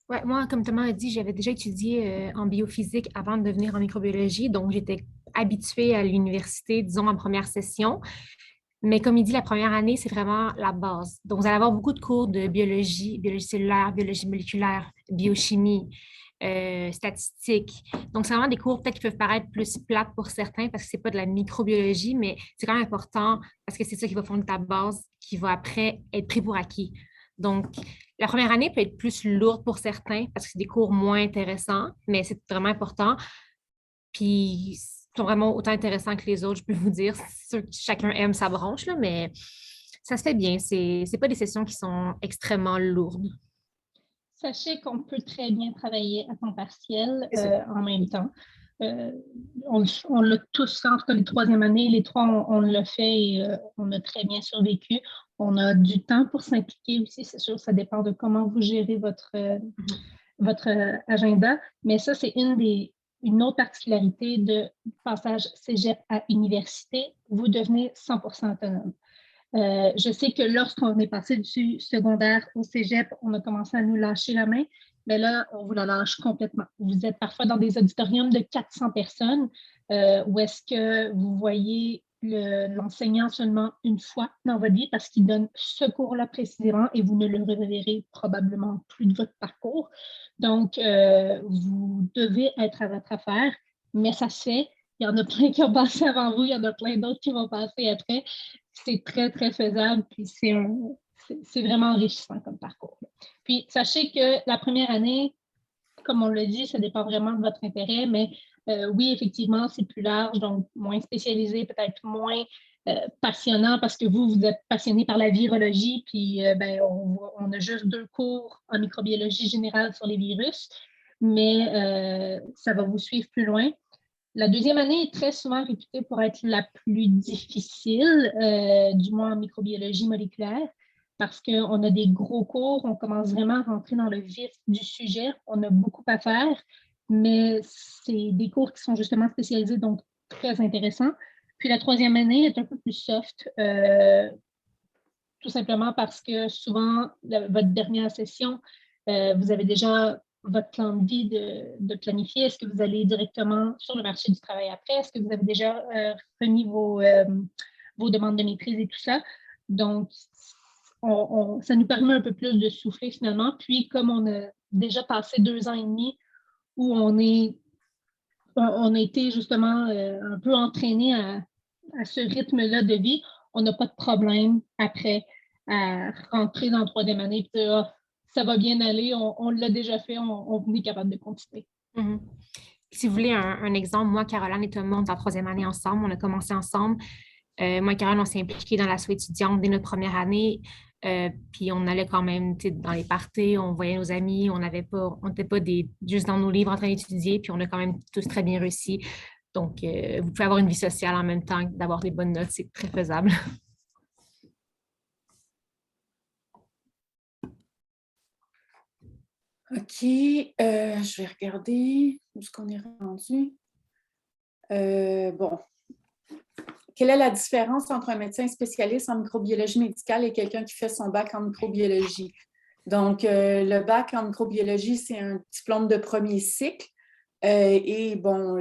Speaker 3: Ouais, moi, comme Thomas a dit, j'avais déjà étudié en biophysique avant de venir en microbiologie, donc j'étais habituée à l'université, disons, en première session. Mais comme il dit, la première année, c'est vraiment la base. Donc, vous allez avoir beaucoup de cours de biologie, biologie cellulaire, biologie moléculaire, biochimie, statistique. Donc, c'est vraiment des cours peut-être qui peuvent paraître plus plates pour certains parce que ce n'est pas de la microbiologie, mais c'est quand même important parce que c'est ça qui va fonder ta base, qui va après être pris pour acquis. Donc, la première année peut être plus lourde pour certains parce que c'est des cours moins intéressants, mais c'est vraiment important. Puis, sont vraiment autant intéressants que les autres, je peux vous dire. C'est sûr que chacun aime sa branche, là, mais ça se fait bien. C'est pas des sessions qui sont extrêmement lourdes.
Speaker 5: Sachez qu'on peut très bien travailler à temps partiel en même temps. On l'a tous fait, en tout cas les troisième années, les trois, on l'a fait et on a très bien survécu. On a du temps pour s'impliquer aussi, c'est sûr, ça dépend de comment vous gérez votre agenda, mais ça, c'est une autre particularité de passage cégep à université, vous devenez 100% autonome. Je sais que lorsqu'on est passé du secondaire au cégep, on a commencé à nous lâcher la main, mais là, on vous la lâche complètement. Vous êtes parfois dans des auditoriums de 400 personnes où est-ce que vous voyez l'enseignant seulement une fois dans votre vie parce qu'il donne ce cours-là précisément et vous ne le reverrez probablement plus de votre parcours. Donc, vous devez être à votre affaire, mais ça se fait. Il y en a plein qui ont passé avant vous, il y en a plein d'autres qui vont passer après. C'est très, très faisable, puis c'est vraiment enrichissant comme parcours. Puis, sachez que la première année, comme on l'a dit, ça dépend vraiment de votre intérêt, mais oui, effectivement, c'est plus large, donc moins spécialisé, peut-être moins passionnant parce que vous êtes passionné par la virologie, puis on a juste 2 cours en microbiologie générale sur les virus, mais ça va vous suivre plus loin. La deuxième année est très souvent réputée pour être la plus difficile, du moins en microbiologie moléculaire, parce qu'on a des gros cours, on commence vraiment à rentrer dans le vif du sujet, on a beaucoup à faire, mais c'est des cours qui sont justement spécialisés, donc très intéressants. Puis la troisième année est un peu plus soft, tout simplement parce que souvent, votre dernière session, vous avez déjà votre plan de vie de planifier. Est-ce que vous allez directement sur le marché du travail après? Est-ce que vous avez déjà remis vos demandes de maîtrise et tout ça? Donc, ça nous permet un peu plus de souffler finalement. Puis, comme on a déjà passé 2 ans et demi où on a été justement un peu entraîné à ce rythme-là de vie, on n'a pas de problème après à rentrer dans la troisième année et dire, oh, ça va bien aller, on l'a déjà fait, on est capable de continuer.
Speaker 3: Mm-hmm. Si vous voulez un exemple, moi, Caroline et Thomas, on est en troisième année ensemble, on a commencé ensemble. Moi et Caroline, on s'est impliqués dans l'asso étudiante dès notre première année. Puis on allait quand même dans les parties, on voyait nos amis, on n'était pas juste dans nos livres en train d'étudier, puis on a quand même tous très bien réussi. Donc, vous pouvez avoir une vie sociale en même temps que d'avoir des bonnes notes, c'est très faisable.
Speaker 1: OK, je vais regarder où est-ce qu'on est rendu. Bon. Quelle est la différence entre un médecin spécialiste en microbiologie médicale et quelqu'un qui fait son bac en microbiologie? Donc, le bac en microbiologie, c'est un diplôme de premier cycle. Et bon,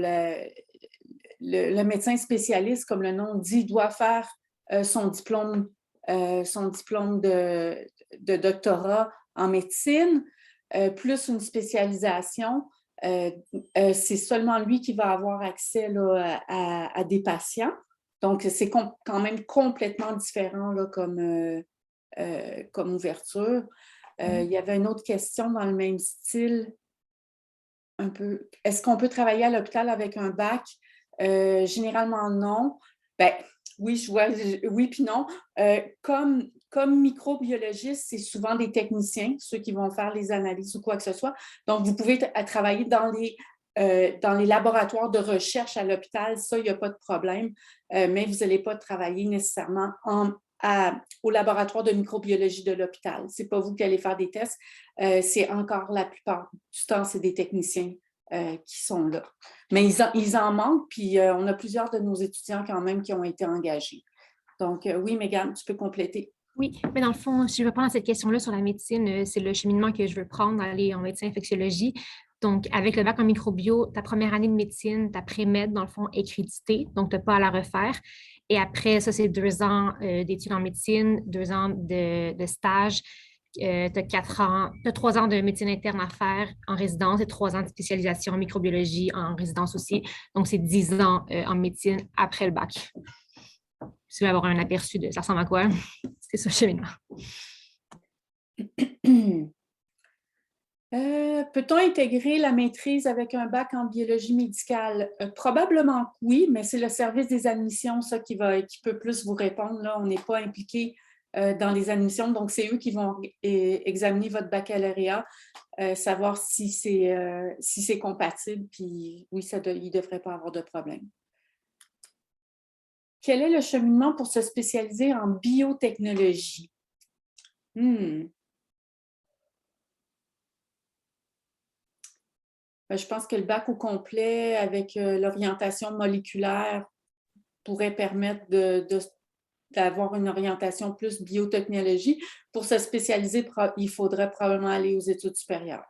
Speaker 1: le médecin spécialiste, comme le nom dit, doit faire son diplôme de doctorat en médecine, plus une spécialisation. C'est seulement lui qui va avoir accès là, à des patients. Donc, c'est quand même complètement différent là, comme ouverture. Il y avait une autre question dans le même style. Un peu. Est-ce qu'on peut travailler à l'hôpital avec un bac? Généralement, non. Ben, oui, oui puis non. Comme microbiologiste, c'est souvent des techniciens, ceux qui vont faire les analyses ou quoi que ce soit. Donc, vous pouvez travailler dans les laboratoires de recherche à l'hôpital, ça, il n'y a pas de problème, mais vous n'allez pas travailler nécessairement au laboratoire de microbiologie de l'hôpital. Ce n'est pas vous qui allez faire des tests, c'est encore la plupart du temps, c'est des techniciens qui sont là. Mais ils en manquent, puis on a plusieurs de nos étudiants quand même qui ont été engagés. Donc, oui, Mégane, tu peux compléter.
Speaker 3: Oui, mais dans le fond, si je veux prendre cette question-là sur la médecine, c'est le cheminement que je veux prendre, aller en médecine infectiologie. Donc, avec le bac en microbio, ta première année de médecine, ta pré-med, dans le fond, est créditée, donc tu n'as pas à la refaire. Et après, ça, c'est 2 ans d'études en médecine, 2 ans de stage. Tu as 3 ans de médecine interne à faire en résidence et 3 ans de spécialisation en microbiologie en résidence aussi. Donc, c'est 10 ans en médecine après le bac. Si vous voulez avoir un aperçu de ça ressemble à quoi, c'est ça le cheminement.
Speaker 1: Peut-on intégrer la maîtrise avec un bac en biologie médicale? Probablement que oui, mais c'est le service des admissions, ça, qui peut plus vous répondre. Là, on n'est pas impliqué dans les admissions, donc c'est eux qui vont examiner votre baccalauréat, savoir si c'est compatible, puis oui, il ne devrait pas avoir de problème. Quel est le cheminement pour se spécialiser en biotechnologie? Je pense que le bac au complet avec l'orientation moléculaire pourrait permettre d'avoir une orientation plus biotechnologie. Pour se spécialiser, il faudrait probablement aller aux études supérieures.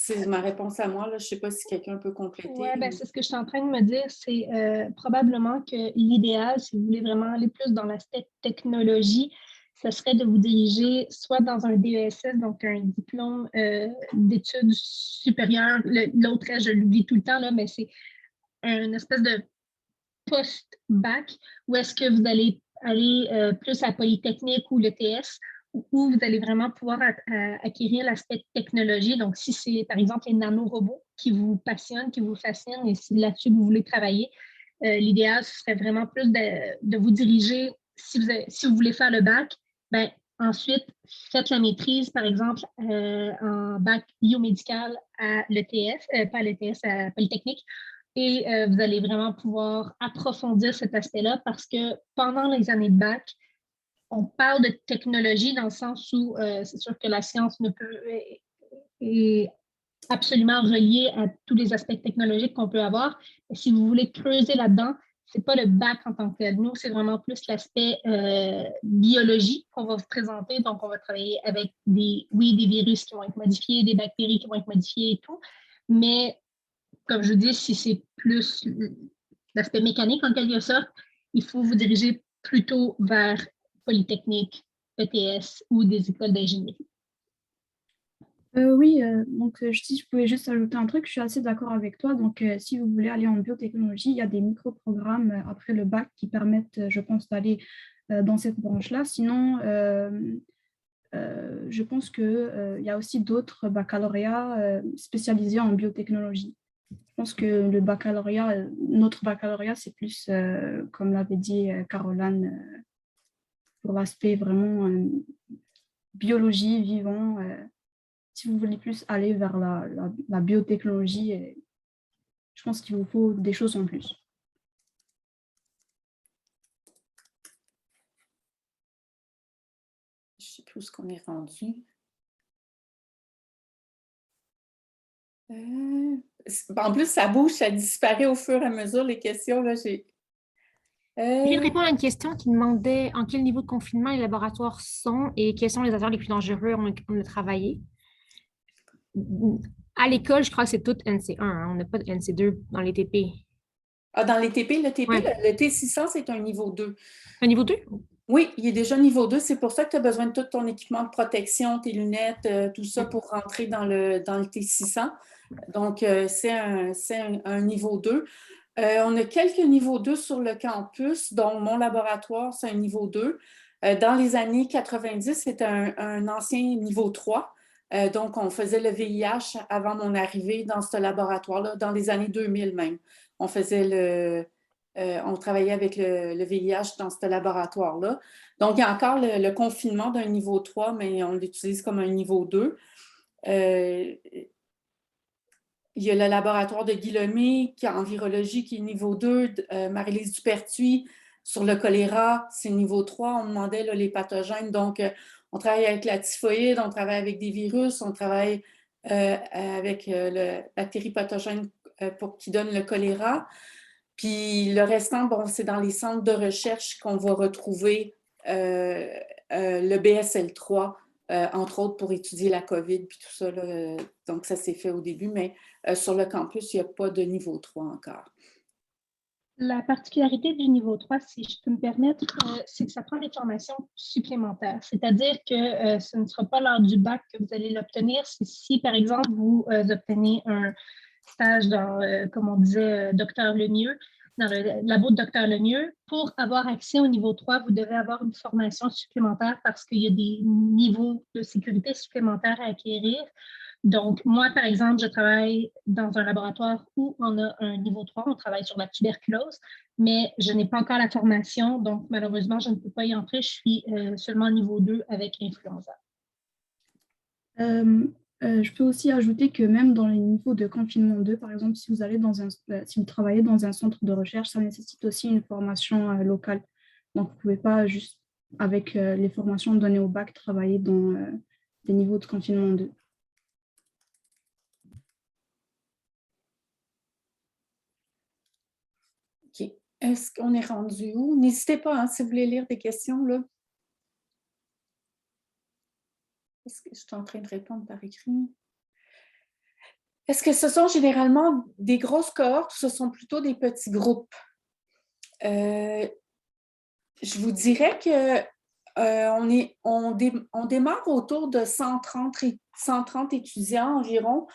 Speaker 1: C'est ma réponse à moi. Là. Je ne sais pas si quelqu'un peut compléter.
Speaker 5: Oui, c'est ce que je suis en train de me dire. C'est probablement que l'idéal, si vous voulez vraiment aller plus dans l'aspect technologie, ce serait de vous diriger soit dans un DESS, donc un diplôme d'études supérieures. L'autre, je l'oublie tout le temps, là, mais c'est une espèce de post-bac où est-ce que vous allez aller plus à Polytechnique ou l'ETS, où vous allez vraiment pouvoir acquérir l'aspect technologie. Donc, si c'est, par exemple, les nanorobots qui vous passionnent, qui vous fascinent, et si là-dessus vous voulez travailler, l'idéal, ce serait vraiment plus de vous diriger, si vous voulez faire le bac, ben, ensuite, faites la maîtrise, par exemple, en bac biomédical à l'ETS, pas à l'ETS, à Polytechnique, et vous allez vraiment pouvoir approfondir cet aspect-là parce que pendant les années de bac, on parle de technologie dans le sens où c'est sûr que la science est absolument reliée à tous les aspects technologiques qu'on peut avoir. Et si vous voulez creuser là-dedans, ce n'est pas le bac en tant que tel. Nous, c'est vraiment plus l'aspect biologie qu'on va vous présenter. Donc, on va travailler avec des virus qui vont être modifiés, des bactéries qui vont être modifiées et tout. Mais, comme je vous dis, si c'est plus l'aspect mécanique en quelque sorte, il faut vous diriger plutôt vers Polytechnique, ETS ou des écoles d'ingénierie.
Speaker 8: Oui, donc si je pouvais juste ajouter un truc, je suis assez d'accord avec toi. Donc, si vous voulez aller en biotechnologie, il y a des micro-programmes après le bac qui permettent, je pense, d'aller dans cette branche-là. Sinon, je pense qu'il y a aussi d'autres baccalauréats spécialisés en biotechnologie. Je pense que notre baccalauréat, c'est plus, comme l'avait dit Caroline, pour l'aspect vraiment biologie, vivant. Si vous voulez plus aller vers la biotechnologie, je pense qu'il vous faut des choses en plus.
Speaker 1: Je ne sais plus où est-ce qu'on est rendu. En plus, ça bouge, ça disparaît au fur et à mesure, les questions. Là,
Speaker 3: Je viens de répondre à une question qui demandait en quel niveau de confinement les laboratoires sont et quels sont les acteurs les plus dangereux on a travaillé. À l'école, je crois que c'est tout NC1. Hein. On n'a pas de NC2 dans les TP.
Speaker 1: Ah, dans les TP, le TP,
Speaker 3: ouais.
Speaker 1: le T600, c'est un niveau 2.
Speaker 3: Un niveau 2?
Speaker 1: Oui, il est déjà niveau 2. C'est pour ça que tu as besoin de tout ton équipement de protection, tes lunettes, tout ça pour rentrer dans le T600. Donc, c'est un niveau 2. On a quelques niveaux 2 sur le campus, dont mon laboratoire, c'est un niveau 2. Dans les années 90, c'était un ancien niveau 3. Donc, on faisait le VIH avant mon arrivée dans ce laboratoire-là, dans les années 2000 même. On travaillait avec le VIH dans ce laboratoire-là. Donc, il y a encore le confinement d'un niveau 3, mais on l'utilise comme un niveau 2. Il y a le laboratoire de Guy Lemay, qui est en virologie, qui est niveau 2. Marie-Lise Dupertuis, sur le choléra, c'est niveau 3. On demandait là, les pathogènes. Donc, on travaille avec la typhoïde, on travaille avec des virus, on travaille avec le bactérie pathogène qui donne le choléra. Puis le restant, bon, c'est dans les centres de recherche qu'on va retrouver le BSL-3, entre autres pour étudier la COVID, puis tout ça. Là, donc, ça s'est fait au début, mais sur le campus, il n'y a pas de niveau 3 encore.
Speaker 5: La particularité du niveau 3, si je peux me permettre, c'est que ça prend des formations supplémentaires. C'est-à-dire que ce ne sera pas lors du bac que vous allez l'obtenir. Si, par exemple, vous obtenez un stage dans, comme on disait, Dr Lemieux, dans le labo de Dr Lemieux, pour avoir accès au niveau 3, vous devez avoir une formation supplémentaire parce qu'il y a des niveaux de sécurité supplémentaires à acquérir. Donc, moi, par exemple, je travaille dans un laboratoire où on a un niveau 3, on travaille sur la tuberculose, mais je n'ai pas encore la formation, donc malheureusement, je ne peux pas y entrer. Je suis seulement niveau 2 avec l'influenza.
Speaker 8: Je peux aussi ajouter que même dans les niveaux de confinement 2, par exemple, si vous travaillez dans un centre de recherche, ça nécessite aussi une formation locale. Donc, vous ne pouvez pas juste, avec les formations données au bac, travailler dans des niveaux de confinement 2.
Speaker 1: OK. Est-ce qu'on est rendu où? N'hésitez pas, hein, si vous voulez lire des questions, là. Est-ce que je suis en train de répondre par écrit? Est-ce que ce sont généralement des grosses cohortes ou ce sont plutôt des petits groupes? Je vous dirais que on démarre autour de 130 étudiants environ,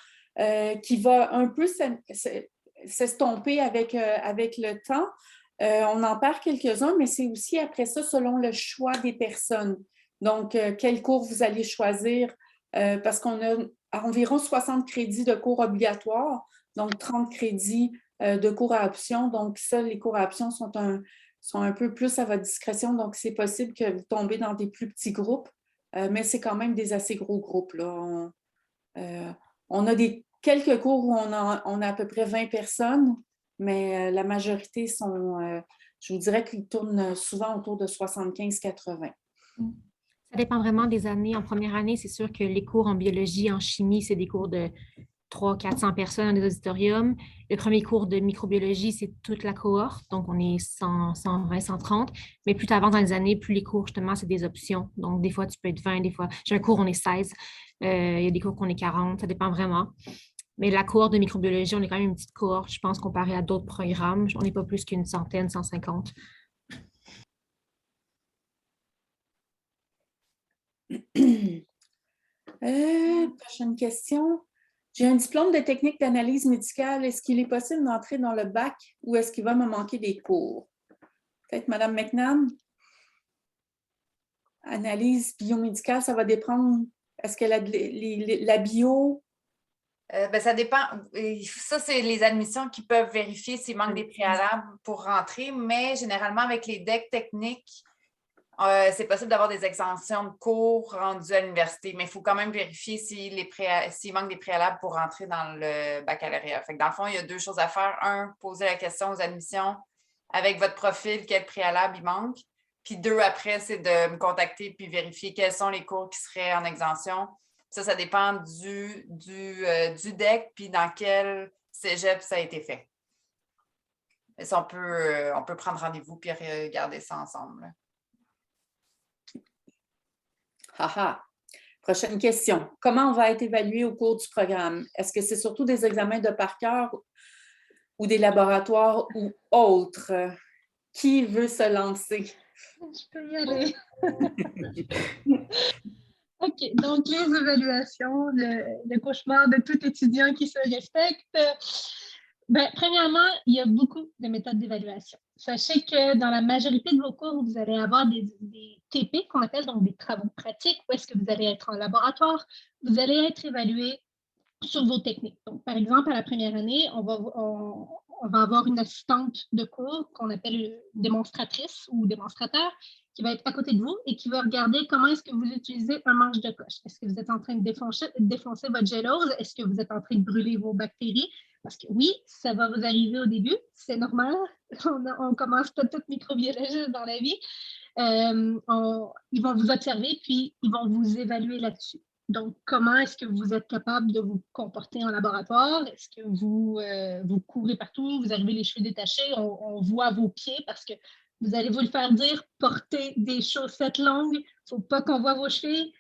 Speaker 1: qui va un peu s'estomper avec le temps. On en perd quelques-uns, mais c'est aussi après ça selon le choix des personnes. Donc, quel cours vous allez choisir, parce qu'on a environ 60 crédits de cours obligatoires, donc 30 crédits de cours à option. Donc, ça, les cours à option sont un peu plus à votre discrétion. Donc, c'est possible que vous tombez dans des plus petits groupes, mais c'est quand même des assez gros groupes, là. On a quelques cours où on a à peu près 20 personnes, mais la majorité sont, je vous dirais qu'ils tournent souvent autour de 75-80.
Speaker 3: Ça dépend vraiment des années. En première année, c'est sûr que les cours en biologie, en chimie, c'est des cours de 300-400 personnes dans les auditoriums. Le premier cours de microbiologie, c'est toute la cohorte, donc on est 120, 130. Mais plus tu avances dans les années, plus les cours, justement, c'est des options. Donc, des fois, tu peux être 20, des fois, j'ai un cours, on est 16. Il y a des cours qu'on est 40, ça dépend vraiment. Mais la cohorte de microbiologie, on est quand même une petite cohorte, je pense, comparé à d'autres programmes. On n'est pas plus qu'une centaine, 150.
Speaker 1: Prochaine question. J'ai un diplôme de technique d'analyse médicale. Est-ce qu'il est possible d'entrer dans le bac ou est-ce qu'il va me manquer des cours? Peut-être Mme McNam? Analyse biomédicale, ça va dépendre. Est-ce qu'elle a la bio?
Speaker 2: Ça dépend. Ça, c'est les admissions qui peuvent vérifier s'il manque des préalables pour rentrer, mais généralement, avec les DEC techniques, c'est possible d'avoir des exemptions de cours rendus à l'université, mais il faut quand même vérifier s'il manque des préalables pour rentrer dans le baccalauréat. Fait que dans le fond, il y a deux choses à faire. Un, poser la question aux admissions avec votre profil, quel préalable il manque. Puis deux, après, c'est de me contacter puis vérifier quels sont les cours qui seraient en exemption. Ça dépend du DEC puis dans quel cégep ça a été fait. Mais ça, on peut prendre rendez-vous puis regarder ça ensemble.
Speaker 1: Prochaine question. Comment on va être évalué au cours du programme? Est-ce que c'est surtout des examens de par cœur ou des laboratoires ou autres? Qui veut se lancer?
Speaker 5: Je peux y aller. OK, donc les évaluations, le cauchemar de tout étudiant qui se respecte. Premièrement, il y a beaucoup de méthodes d'évaluation. Sachez que dans la majorité de vos cours, vous allez avoir des TP qu'on appelle donc des travaux pratiques, où est-ce que vous allez être en laboratoire. Vous allez être évalué sur vos techniques. Donc, par exemple, à la première année, on va avoir une assistante de cours qu'on appelle démonstratrice ou démonstrateur qui va être à côté de vous et qui va regarder comment est-ce que vous utilisez un manche de coche. Est-ce que vous êtes en train de défoncer votre gélose? Est-ce que vous êtes en train de brûler vos bactéries? Parce que oui, ça va vous arriver au début, c'est normal. On ne commence pas tout microbiologiste dans la vie. Ils vont vous observer, puis ils vont vous évaluer là-dessus. Donc, comment est-ce que vous êtes capable de vous comporter en laboratoire? Est-ce que vous courez partout, vous arrivez les cheveux détachés, on voit vos pieds parce que vous allez vous le faire dire, portez des chaussettes longues, il ne faut pas qu'on voit vos chevilles.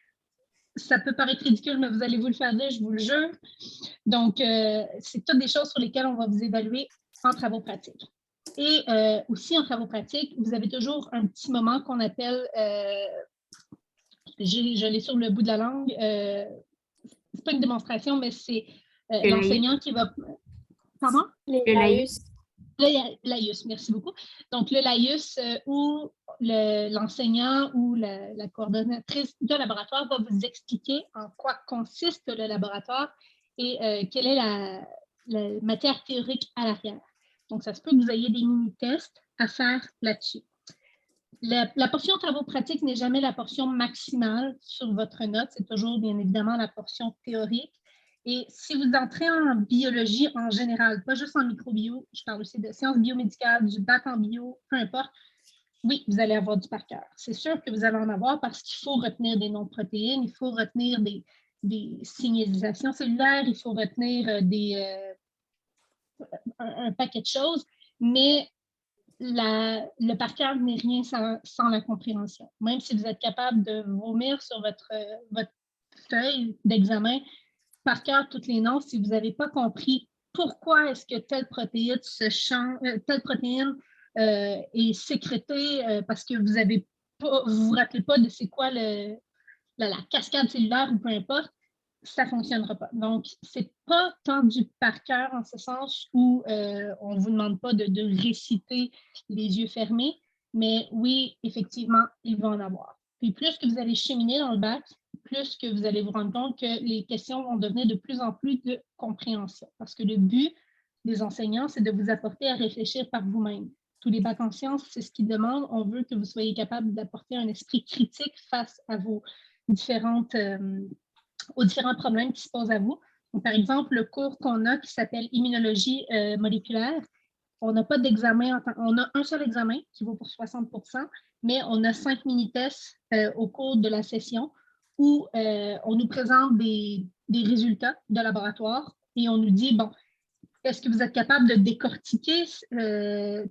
Speaker 5: Ça peut paraître ridicule, mais vous allez vous le faire dire, je vous le jure. Donc, c'est toutes des choses sur lesquelles on va vous évaluer en travaux pratiques. Et aussi en travaux pratiques, vous avez toujours un petit moment qu'on appelle, je l'ai sur le bout de la langue, c'est pas une démonstration, mais c'est l'enseignant qui va... Pardon?
Speaker 7: Le laïus.
Speaker 5: Le laïus, merci beaucoup. Donc, le laïus où l'enseignant ou la coordonnatrice de laboratoire va vous expliquer en quoi consiste le laboratoire et quelle est la matière théorique à l'arrière. Donc, ça se peut que vous ayez des mini-tests à faire là-dessus. La portion travaux pratiques n'est jamais la portion maximale sur votre note. C'est toujours, bien évidemment, la portion théorique. Et si vous entrez en biologie en général, pas juste en microbio, je parle aussi de sciences biomédicales, du bac en bio, peu importe, oui, vous allez avoir du par cœur. C'est sûr que vous allez en avoir parce qu'il faut retenir des noms de protéines, il faut retenir des signalisations cellulaires, il faut retenir un paquet de choses, mais le par cœur n'est rien sans la compréhension. Même si vous êtes capable de vomir sur votre feuille d'examen, par cœur tous les noms, si vous n'avez pas compris pourquoi est-ce que telle protéine est sécrétée parce que vous ne vous rappelez pas de c'est quoi la cascade cellulaire ou peu importe, ça ne fonctionnera pas. Donc, ce n'est pas tant du par cœur en ce sens où on ne vous demande pas de réciter les yeux fermés, mais oui, effectivement, il va en avoir. Puis plus que vous allez cheminer dans le bac, plus que vous allez vous rendre compte que les questions vont devenir de plus en plus de compréhension. Parce que le but des enseignants, c'est de vous apporter à réfléchir par vous-même. Tous les bacs en sciences, c'est ce qu'ils demandent. On veut que vous soyez capable d'apporter un esprit critique face à aux différents problèmes qui se posent à vous. Donc, par exemple, le cours qu'on a qui s'appelle immunologie moléculaire, on n'a pas d'examen, on a un seul examen qui vaut pour 60%, mais on a 5 mini-tests au cours de la session où on nous présente des résultats de laboratoire et on nous dit, bon, est-ce que vous êtes capable de décortiquer tel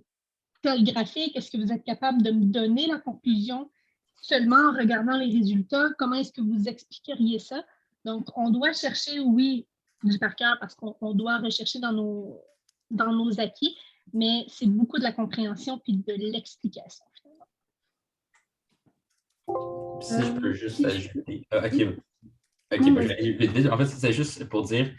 Speaker 5: graphique? Est-ce que vous êtes capable de me donner la conclusion seulement en regardant les résultats? Comment est-ce que vous expliqueriez ça? Donc, on doit chercher, oui, du par cœur parce qu'on doit rechercher dans nos acquis, mais c'est beaucoup de la compréhension puis de l'explication.
Speaker 6: Si je peux juste ajouter. En fait, c'est juste pour dire,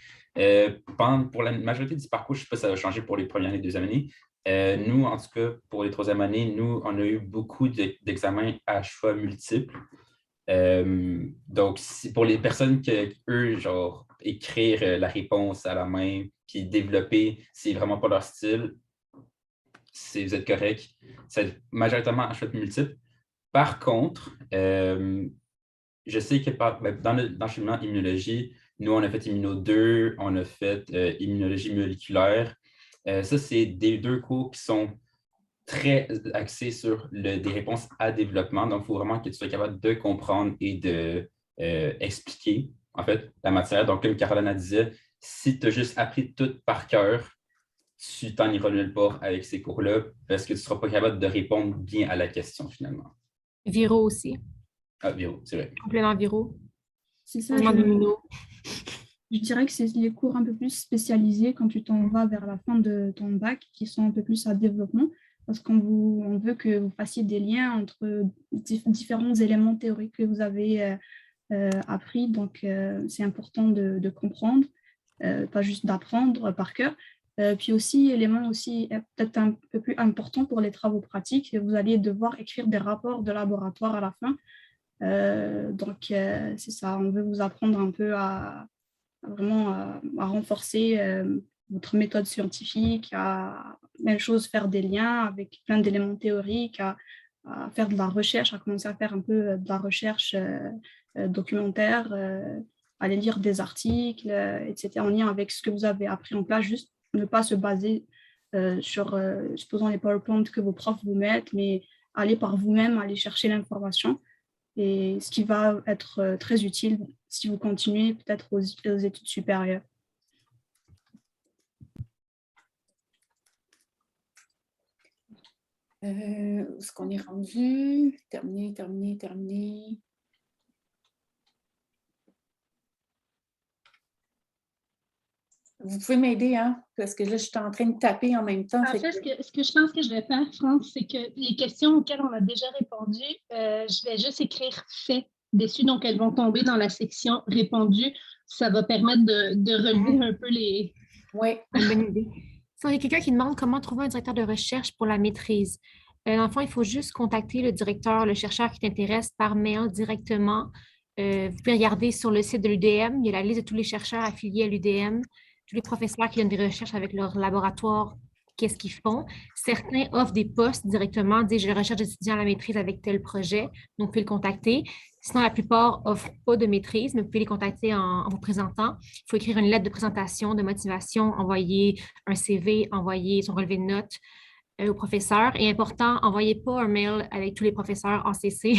Speaker 6: pour la majorité du parcours, je ne sais pas si ça va changer pour les premières et deuxième années. Nous, en tout cas, pour les troisième années, nous, on a eu beaucoup d'examens à choix multiples. Donc, pour les personnes qui, eux, genre, écrire la réponse à la main puis développer, c'est vraiment pas leur style, vous êtes correct. C'est majoritairement à choix multiples. Par contre, je sais que dans l'enchaînement immunologie, nous, on a fait immuno 2, on a fait immunologie moléculaire. Ça, c'est des deux cours qui sont très axés sur des réponses à développement. Donc, il faut vraiment que tu sois capable de comprendre et d'expliquer, en fait, la matière. Donc, comme Caroline disait, si tu as juste appris tout par cœur, tu t'en iras nulle part avec ces cours-là parce que tu ne seras pas capable de répondre bien à la question, finalement.
Speaker 3: Viro aussi.
Speaker 6: Ah, Viro, c'est vrai.
Speaker 3: Complément Viro.
Speaker 8: C'est ça.
Speaker 3: Je
Speaker 8: dirais que c'est les cours un peu plus spécialisés quand tu t'en vas vers la fin de ton bac qui sont un peu plus à développement parce qu'on veut que vous fassiez des liens entre différents éléments théoriques que vous avez appris. Donc, c'est important de comprendre, pas juste d'apprendre par cœur. Puis aussi, élément aussi peut-être un peu plus important pour les travaux pratiques, vous allez devoir écrire des rapports de laboratoire à la fin. Donc, c'est ça, on veut vous apprendre un peu à renforcer votre méthode scientifique, à même chose, faire des liens avec plein d'éléments théoriques, à faire de la recherche, à commencer à faire un peu de la recherche documentaire, aller lire des articles, etc., en lien avec ce que vous avez appris en classe, juste ne pas se baser sur, supposons les PowerPoint que vos profs vous mettent, mais aller par vous-même, aller chercher l'information. Et ce qui va être très utile si vous continuez peut-être aux études supérieures.
Speaker 1: Où est-ce qu'on est rendu? Terminé. Vous pouvez m'aider, hein? Parce que là, je suis en train de taper en même temps.
Speaker 5: En fait, ce que je pense que je vais faire, France, c'est que les questions auxquelles on a déjà répondu, je vais juste écrire « fait » dessus. Donc, elles vont tomber dans la section « répondu ». Ça va permettre de relever un peu les...
Speaker 3: Oui, une bonne idée. Si on a quelqu'un qui demande comment trouver un directeur de recherche pour la maîtrise, dans le fond, il faut juste contacter le directeur, le chercheur qui t'intéresse par mail directement. Vous pouvez regarder sur le site de l'UDM, il y a la liste de tous les chercheurs affiliés à l'UDM, tous les professeurs qui donnent des recherches avec leur laboratoire, qu'est-ce qu'ils font. Certains offrent des postes directement, disent « je recherche d'étudiants à la maîtrise avec tel projet », donc vous pouvez le contacter. Sinon, la plupart n'offrent pas de maîtrise, mais vous pouvez les contacter en vous présentant. Il faut écrire une lettre de présentation, de motivation, envoyer un CV, envoyer son relevé de notes au professeur. Et important, envoyez pas un mail avec tous les professeurs en CC.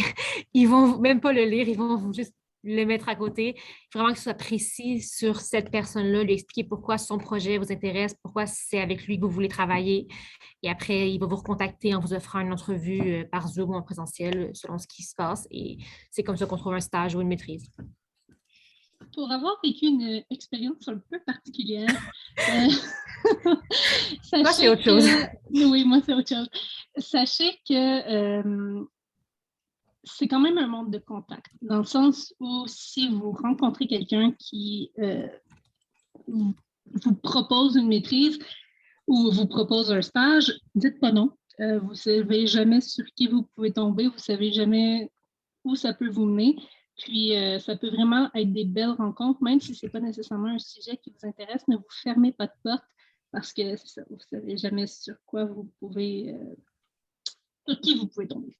Speaker 3: Ils vont même pas le lire, ils vont vous juste le mettre à côté. Il faut vraiment que ce soit précis sur cette personne-là, lui expliquer pourquoi son projet vous intéresse, pourquoi c'est avec lui que vous voulez travailler. Et après, il va vous recontacter en vous offrant une entrevue par Zoom ou en présentiel selon ce qui se passe. Et c'est comme ça qu'on trouve un stage ou une maîtrise.
Speaker 5: Pour avoir vécu une expérience un peu particulière,
Speaker 3: moi, c'est autre chose.
Speaker 5: Oui, moi, c'est autre chose. Sachez que c'est quand même un monde de contact, dans le sens où si vous rencontrez quelqu'un qui vous propose une maîtrise ou vous propose un stage, dites pas non. Vous ne savez jamais sur qui vous pouvez tomber, vous ne savez jamais où ça peut vous mener. Puis, ça peut vraiment être des belles rencontres, même si ce n'est pas nécessairement un sujet qui vous intéresse, ne vous fermez pas de porte parce que ça, vous ne savez jamais sur quoi vous pouvez, sur qui vous pouvez tomber.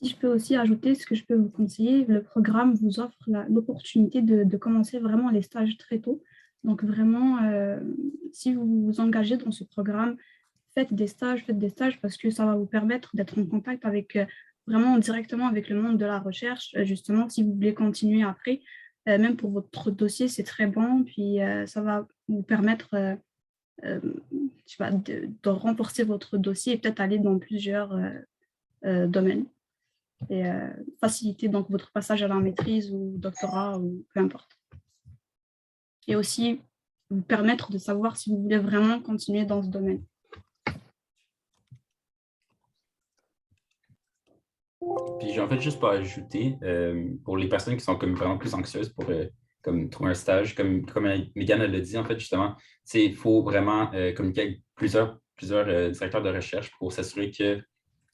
Speaker 8: Si je peux aussi ajouter ce que je peux vous conseiller, le programme vous offre l'opportunité de commencer vraiment les stages très tôt. Donc vraiment, si vous vous engagez dans ce programme, faites des stages parce que ça va vous permettre d'être en contact avec vraiment directement avec le monde de la recherche. Justement, si vous voulez continuer après, même pour votre dossier, c'est très bon. Puis ça va vous permettre de renforcer votre dossier et peut-être aller dans plusieurs domaines. Et faciliter donc votre passage à la maîtrise ou doctorat ou peu importe. Et aussi vous permettre de savoir si vous voulez vraiment continuer dans ce domaine.
Speaker 6: Puis j'ai en fait juste pour ajouter, pour les personnes qui sont comme vraiment plus anxieuses pour comme trouver un stage, comme Megan l'a dit, en fait, justement, il faut vraiment communiquer avec plusieurs directeurs de recherche pour s'assurer que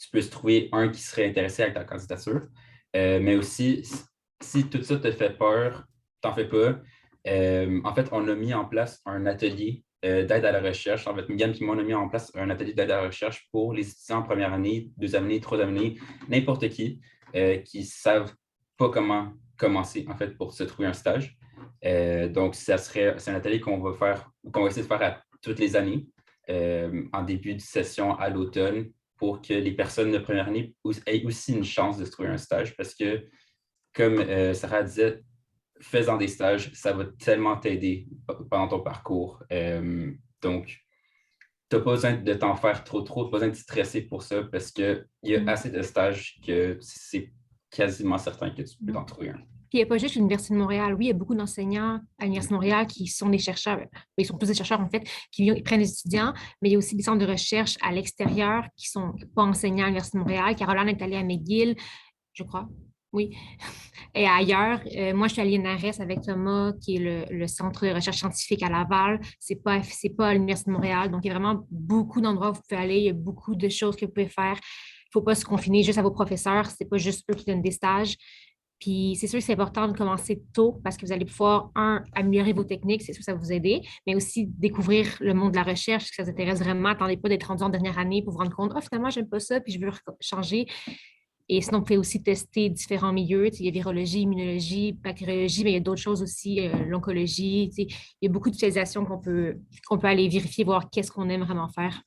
Speaker 6: tu puisses trouver un qui serait intéressé avec ta candidature. Mais aussi, si tout ça te fait peur, t'en fais pas. En fait, on a mis en place un atelier d'aide à la recherche. En fait, Megan et moi, on a mis en place un atelier d'aide à la recherche pour les étudiants en première année, deuxième année, troisième année, n'importe qui ne savent pas comment commencer, en fait, pour se trouver un stage. Donc, c'est un atelier qu'on va essayer de faire à toutes les années, en début de session à l'automne, pour que les personnes de première année aient aussi une chance de se trouver un stage. Parce que, comme Sarah disait, faisant des stages, ça va tellement t'aider pendant ton parcours. Donc, tu n'as pas besoin de t'en faire trop, tu n'as pas besoin de te stresser pour ça parce qu'il y a assez de stages que c'est quasiment certain que tu peux t'en trouver un.
Speaker 3: Puis il n'y a pas juste l'Université de Montréal. Oui, il y a beaucoup d'enseignants à l'Université de Montréal qui sont des chercheurs, ils sont tous des chercheurs en fait, ils prennent des étudiants, mais il y a aussi des centres de recherche à l'extérieur qui ne sont pas enseignants à l'Université de Montréal. Caroline est allée à McGill, je crois. Oui. Et ailleurs, moi, je suis à l'INRS avec Thomas, qui est le centre de recherche scientifique à Laval. C'est pas à l'Université de Montréal. Donc, il y a vraiment beaucoup d'endroits où vous pouvez aller. Il y a beaucoup de choses que vous pouvez faire. Il ne faut pas se confiner juste à vos professeurs. Ce n'est pas juste eux qui donnent des stages. Puis, c'est sûr que c'est important de commencer tôt parce que vous allez pouvoir, améliorer vos techniques, c'est sûr que ça va vous aider, mais aussi découvrir le monde de la recherche, si ça vous intéresse vraiment. Attendez pas d'être rendu en dernière année pour vous rendre compte, finalement, j'aime pas ça, puis je veux changer. Et sinon, vous pouvez aussi tester différents milieux. Il y a virologie, immunologie, bactériologie, mais il y a d'autres choses aussi, l'oncologie. Il y a beaucoup d'utilisations qu'on peut aller vérifier, voir qu'est-ce qu'on aime vraiment faire.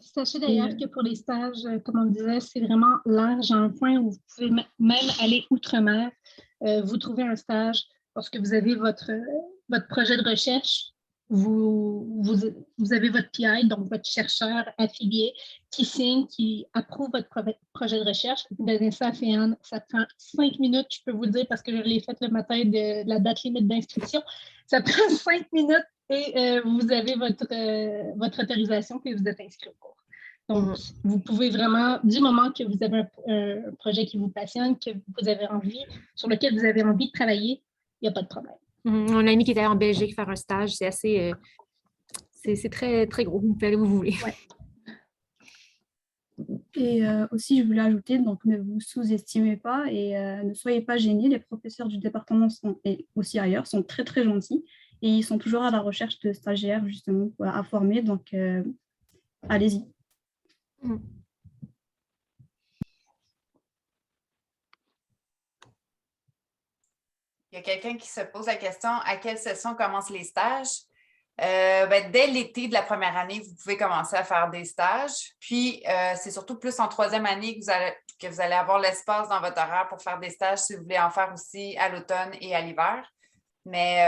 Speaker 5: Sachez d'ailleurs que pour les stages, comme on disait, c'est vraiment large à un point où vous pouvez même aller outre-mer, vous trouver un stage lorsque vous avez votre projet de recherche. Vous avez votre PI, donc votre chercheur affilié, qui signe, qui approuve votre projet de recherche. Vous donnez ça à FEAN. Ça prend 5 minutes, je peux vous le dire, parce que je l'ai fait le matin de la date limite d'inscription. Ça prend 5 minutes et vous avez votre autorisation puis vous êtes inscrit au cours. Donc, vous pouvez vraiment, du moment que vous avez un projet qui vous passionne, que vous avez envie, sur lequel vous avez envie de travailler, il n'y a pas de problème.
Speaker 3: Mon ami qui est allé en Belgique faire un stage, c'est assez, c'est très, très gros. Vous pouvez aller où vous voulez.
Speaker 5: Ouais.
Speaker 8: Et aussi, je voulais ajouter, donc ne vous sous-estimez pas et ne soyez pas gênés. Les professeurs du département et aussi ailleurs sont très, très gentils et ils sont toujours à la recherche de stagiaires, justement, à former. Donc, allez-y.
Speaker 2: Il y a quelqu'un qui se pose la question, à quelle session commencent les stages? Dès l'été de la première année, vous pouvez commencer à faire des stages. Puis, c'est surtout plus en troisième année que vous allez avoir l'espace dans votre horaire pour faire des stages si vous voulez en faire aussi à l'automne et à l'hiver. Mais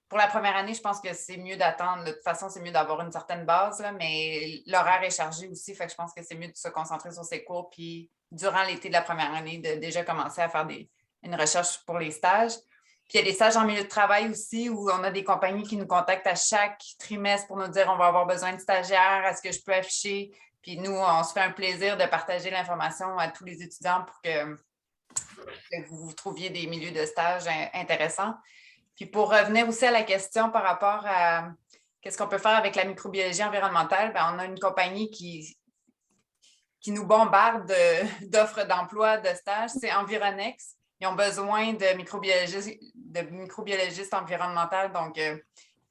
Speaker 2: pour la première année, je pense que c'est mieux d'attendre. De toute façon, c'est mieux d'avoir une certaine base, là, mais l'horaire est chargé aussi. Fait que je pense que c'est mieux de se concentrer sur ses cours. Puis, durant l'été de la première année, de déjà commencer à faire une recherche pour les stages. Puis il y a des stages en milieu de travail aussi où on a des compagnies qui nous contactent à chaque trimestre pour nous dire on va avoir besoin de stagiaires, est-ce que je peux afficher? Puis nous, on se fait un plaisir de partager l'information à tous les étudiants pour que vous trouviez des milieux de stage intéressants. Puis pour revenir aussi à la question par rapport à qu'est-ce qu'on peut faire avec la microbiologie environnementale, on a une compagnie qui nous bombarde d'offres d'emploi, de stages, c'est Environex. Ils ont besoin de microbiologistes environnementaux. Donc,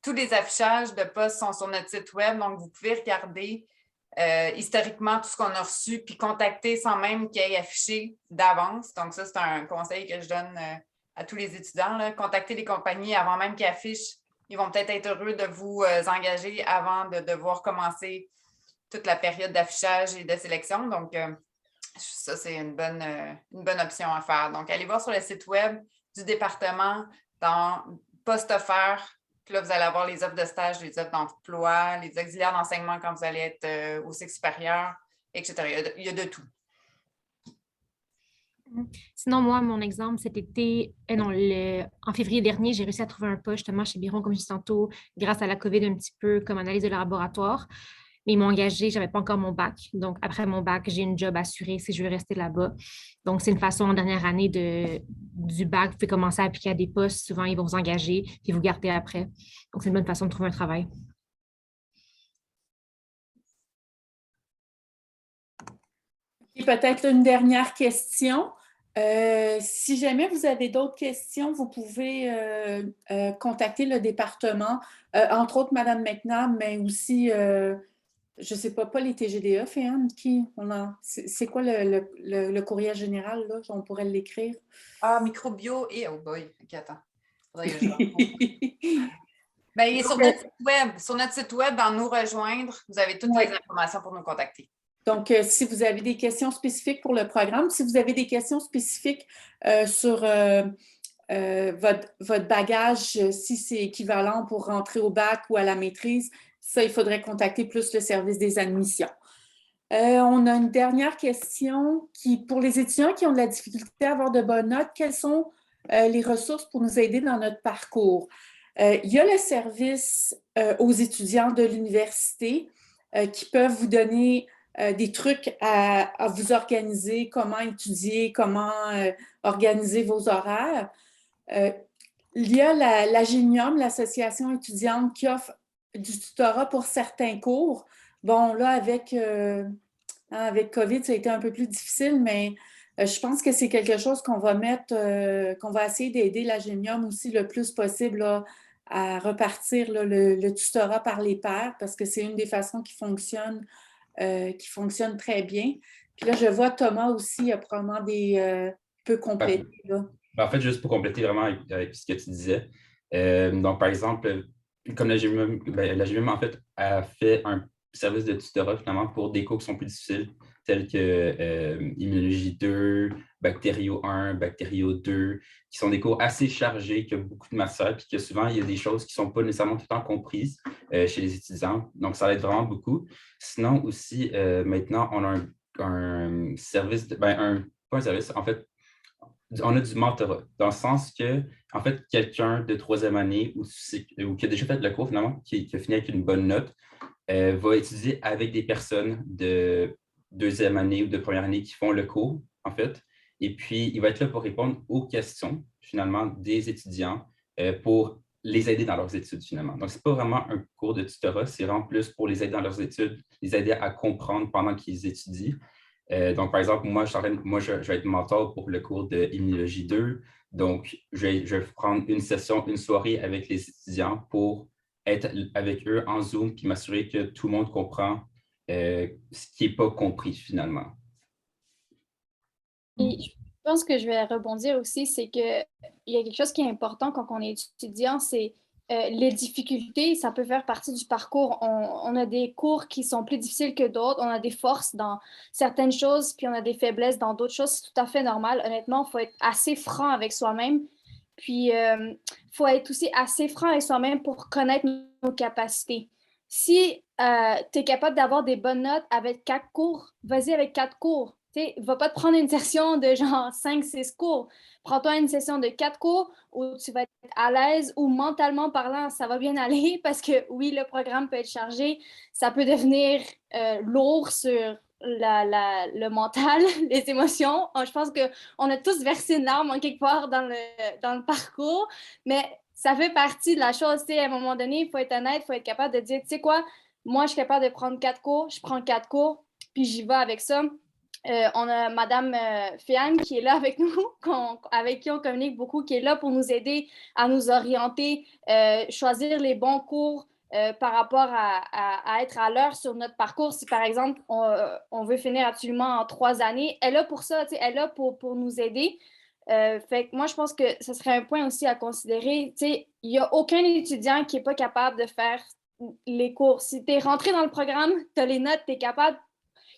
Speaker 2: tous les affichages de postes sont sur notre site web. Donc, vous pouvez regarder historiquement tout ce qu'on a reçu puis contacter sans même qu'il y ait affiché d'avance. Donc, ça, c'est un conseil que je donne à tous les étudiants. Là. Contactez les compagnies avant même qu'ils affichent. Ils vont peut-être être heureux de vous engager avant de devoir commencer toute la période d'affichage et de sélection. Donc, ça, c'est une bonne option à faire. Donc, allez voir sur le site web du département dans postes offerts. Puis là, vous allez avoir les offres de stage, les offres d'emploi, les auxiliaires d'enseignement quand vous allez être au cycle supérieur, etc. Il y a de tout.
Speaker 3: Sinon, moi, mon exemple, cet été, en février dernier, j'ai réussi à trouver un poste justement chez Biron, comme je disais tantôt, grâce à la COVID un petit peu, comme analyse de laboratoire. Mais ils m'ont engagée, je n'avais pas encore mon bac. Donc, après mon bac, j'ai une job assurée si je veux rester là-bas. Donc, c'est une façon en dernière année du bac, vous pouvez commencer à appliquer à des postes. Souvent, ils vont vous engager puis vous garder après. Donc, c'est une bonne façon de trouver un travail.
Speaker 1: Et peut-être une dernière question. Si jamais vous avez d'autres questions, vous pouvez contacter le département, entre autres Mme McNabb, mais aussi... je ne sais pas les TGDE, Féane, c'est quoi le courriel général, là? On pourrait l'écrire.
Speaker 2: Ah, microbio et... Oh boy, ok, attends. Faudrait que il est sur notre site web. Sur notre site web, dans Nous rejoindre, vous avez toutes les informations pour nous contacter. Donc, si vous avez des questions spécifiques pour le programme, si vous avez des questions spécifiques sur votre bagage, si c'est équivalent pour rentrer au bac ou à la maîtrise, ça, il faudrait contacter plus le service des admissions. On a une dernière question pour les étudiants qui ont de la difficulté à avoir de bonnes notes, quelles sont les ressources pour nous aider dans notre parcours? Il y a le service aux étudiants de l'université qui peuvent vous donner
Speaker 1: des trucs à vous organiser, comment étudier, comment organiser vos horaires. Il y a l'Agenium, l'association étudiante, qui offre du tutorat pour certains cours. Bon, là, avec COVID, ça a été un peu plus difficile, mais je pense que c'est quelque chose qu'on va mettre, qu'on va essayer d'aider l'Agenium aussi le plus possible là, à repartir là, le tutorat par les pairs, parce que c'est une des façons qui fonctionne très bien. Puis là, je vois Thomas aussi, probablement peut compléter. Là.
Speaker 6: En fait, juste pour compléter vraiment avec ce que tu disais, donc par exemple, comme la GMM, en fait, a fait un service de tutorat finalement pour des cours qui sont plus difficiles, tels que immunologie 2, bactério 1, bactério 2, qui sont des cours assez chargés, qui ont beaucoup de matière, puis que souvent, il y a des choses qui ne sont pas nécessairement tout le temps comprises chez les étudiants. Donc, ça aide vraiment beaucoup. Sinon, aussi, maintenant, on a un service, pas un service, en fait, on a du mentorat, dans le sens que, en fait, quelqu'un de troisième année ou qui a déjà fait le cours, finalement, qui a fini avec une bonne note, va étudier avec des personnes de deuxième année ou de première année qui font le cours, en fait. Et puis, il va être là pour répondre aux questions, finalement, des étudiants pour les aider dans leurs études, finalement. Donc, ce n'est pas vraiment un cours de tutorat, c'est vraiment plus pour les aider dans leurs études, les aider à comprendre pendant qu'ils étudient. Donc, par exemple, moi, je vais être mentor pour le cours de immunologie 2. Donc, je vais prendre une session, une soirée avec les étudiants pour être avec eux en Zoom puis m'assurer que tout le monde comprend ce qui n'est pas compris finalement.
Speaker 7: Et je pense que je vais rebondir aussi, c'est qu'il y a quelque chose qui est important quand on est étudiant, c'est les difficultés, ça peut faire partie du parcours. On a des cours qui sont plus difficiles que d'autres, on a des forces dans certaines choses, puis on a des faiblesses dans d'autres choses. C'est tout à fait normal. Honnêtement, il faut être assez franc avec soi-même. Puis, il faut être aussi assez franc avec soi-même pour connaître nos capacités. Si tu es capable d'avoir des bonnes notes avec 4 cours, vas-y avec 4 cours. Ne va pas te prendre une session de genre 5-6 cours. Prends-toi une session de 4 cours où tu vas être à l'aise, où mentalement parlant, ça va bien aller parce que oui, le programme peut être chargé, ça peut devenir lourd sur le mental, les émotions. Je pense qu'on a tous versé une larme en quelque part dans le parcours, mais ça fait partie de la chose. À un moment donné, il faut être honnête, il faut être capable de dire, tu sais quoi, moi, je suis capable de prendre 4 cours, je prends 4 cours, puis j'y vais avec ça. On a Madame Fiane qui est là avec nous, avec qui on communique beaucoup, qui est là pour nous aider à nous orienter, choisir les bons cours par rapport à être à l'heure sur notre parcours. Si par exemple, on veut finir absolument en 3 années, elle est là pour ça, elle est là pour nous aider. Fait que moi, je pense que ce serait un point aussi à considérer. Il n'y a aucun étudiant qui n'est pas capable de faire les cours. Si tu es rentré dans le programme, tu as les notes, tu es capable.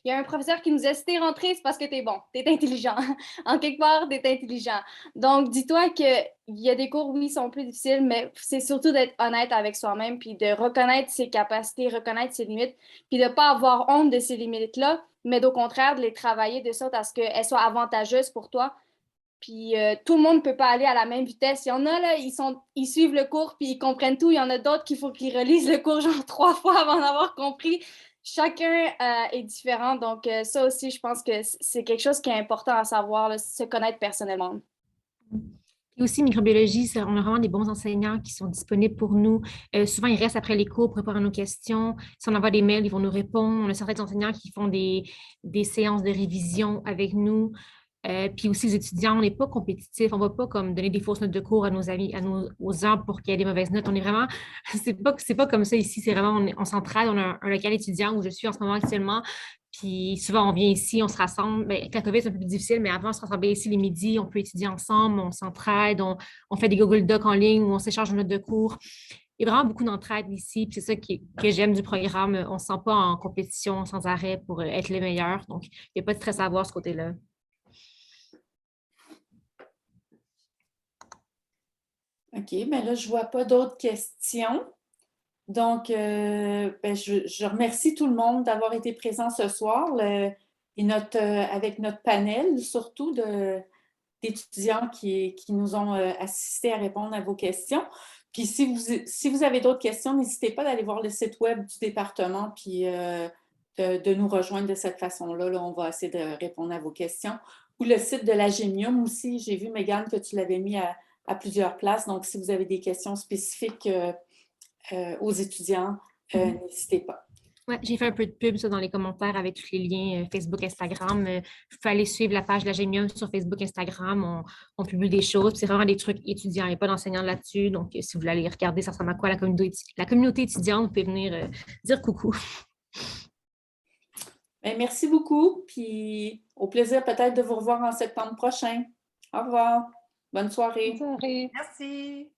Speaker 7: Il y a un professeur qui nous a dit, si t'es rentré, c'est parce que t'es bon, t'es intelligent. En quelque part, t'es intelligent. Donc, dis-toi qu'il y a des cours, oui, sont plus difficiles, mais c'est surtout d'être honnête avec soi-même, puis de reconnaître ses capacités, reconnaître ses limites, puis de ne pas avoir honte de ces limites-là, mais au contraire, de les travailler de sorte à ce qu'elles soient avantageuses pour toi. Puis tout le monde ne peut pas aller à la même vitesse. Il y en a, là, ils suivent le cours, puis ils comprennent tout. Il y en a d'autres qu'il faut qu'ils relisent le cours genre 3 fois avant d'avoir compris. Chacun est différent. Donc, ça aussi, je pense que c'est quelque chose qui est important à savoir, là, se connaître personnellement.
Speaker 3: Et aussi, microbiologie, on a vraiment des bons enseignants qui sont disponibles pour nous. Souvent, ils restent après les cours pour répondre à nos questions. Si on envoie des mails, ils vont nous répondre. On a certains enseignants qui font des séances de révision avec nous. Puis aussi, les étudiants, on n'est pas compétitifs. On ne va pas comme donner des fausses notes de cours à nos amis, aux gens pour qu'il y ait des mauvaises notes. On est vraiment, c'est pas comme ça ici. C'est vraiment, on s'entraide. On a un local étudiant où je suis en ce moment actuellement. Puis souvent, on vient ici, on se rassemble. Bien, avec la COVID, c'est un peu plus difficile, mais avant, on se rassemblait ici les midis. On peut étudier ensemble, on s'entraide, on fait des Google Docs en ligne où on s'échange nos notes de cours. Il y a vraiment beaucoup d'entraide ici. Puis c'est ça que j'aime du programme. On ne se sent pas en compétition sans arrêt pour être les meilleurs. Donc, il n'y a pas de stress à avoir ce côté-là.
Speaker 1: OK, bien là, je ne vois pas d'autres questions. Donc, je remercie tout le monde d'avoir été présent ce soir et avec notre panel, surtout d'étudiants qui nous ont assistés à répondre à vos questions. Puis, si vous avez d'autres questions, n'hésitez pas d'aller voir le site web du département puis de nous rejoindre de cette façon-là. Là, on va essayer de répondre à vos questions. Ou le site de la Gémium aussi. J'ai vu, Mégane, que tu l'avais mis à plusieurs places. Donc, si vous avez des questions spécifiques aux étudiants, n'hésitez pas.
Speaker 3: Oui, j'ai fait un peu de pub ça, dans les commentaires avec tous les liens Facebook, Instagram. Vous pouvez aller suivre la page de la Gémium sur Facebook, Instagram. On publie des choses. C'est vraiment des trucs étudiants. Il n'y a pas d'enseignants là-dessus. Donc, si vous voulez aller regarder, ça ressemble à quoi la communauté étudiante, vous pouvez venir dire coucou.
Speaker 1: Bien, merci beaucoup. Puis, au plaisir peut-être de vous revoir en septembre prochain. Au revoir. Bonne soirée.
Speaker 5: Bonne soirée.
Speaker 2: Merci.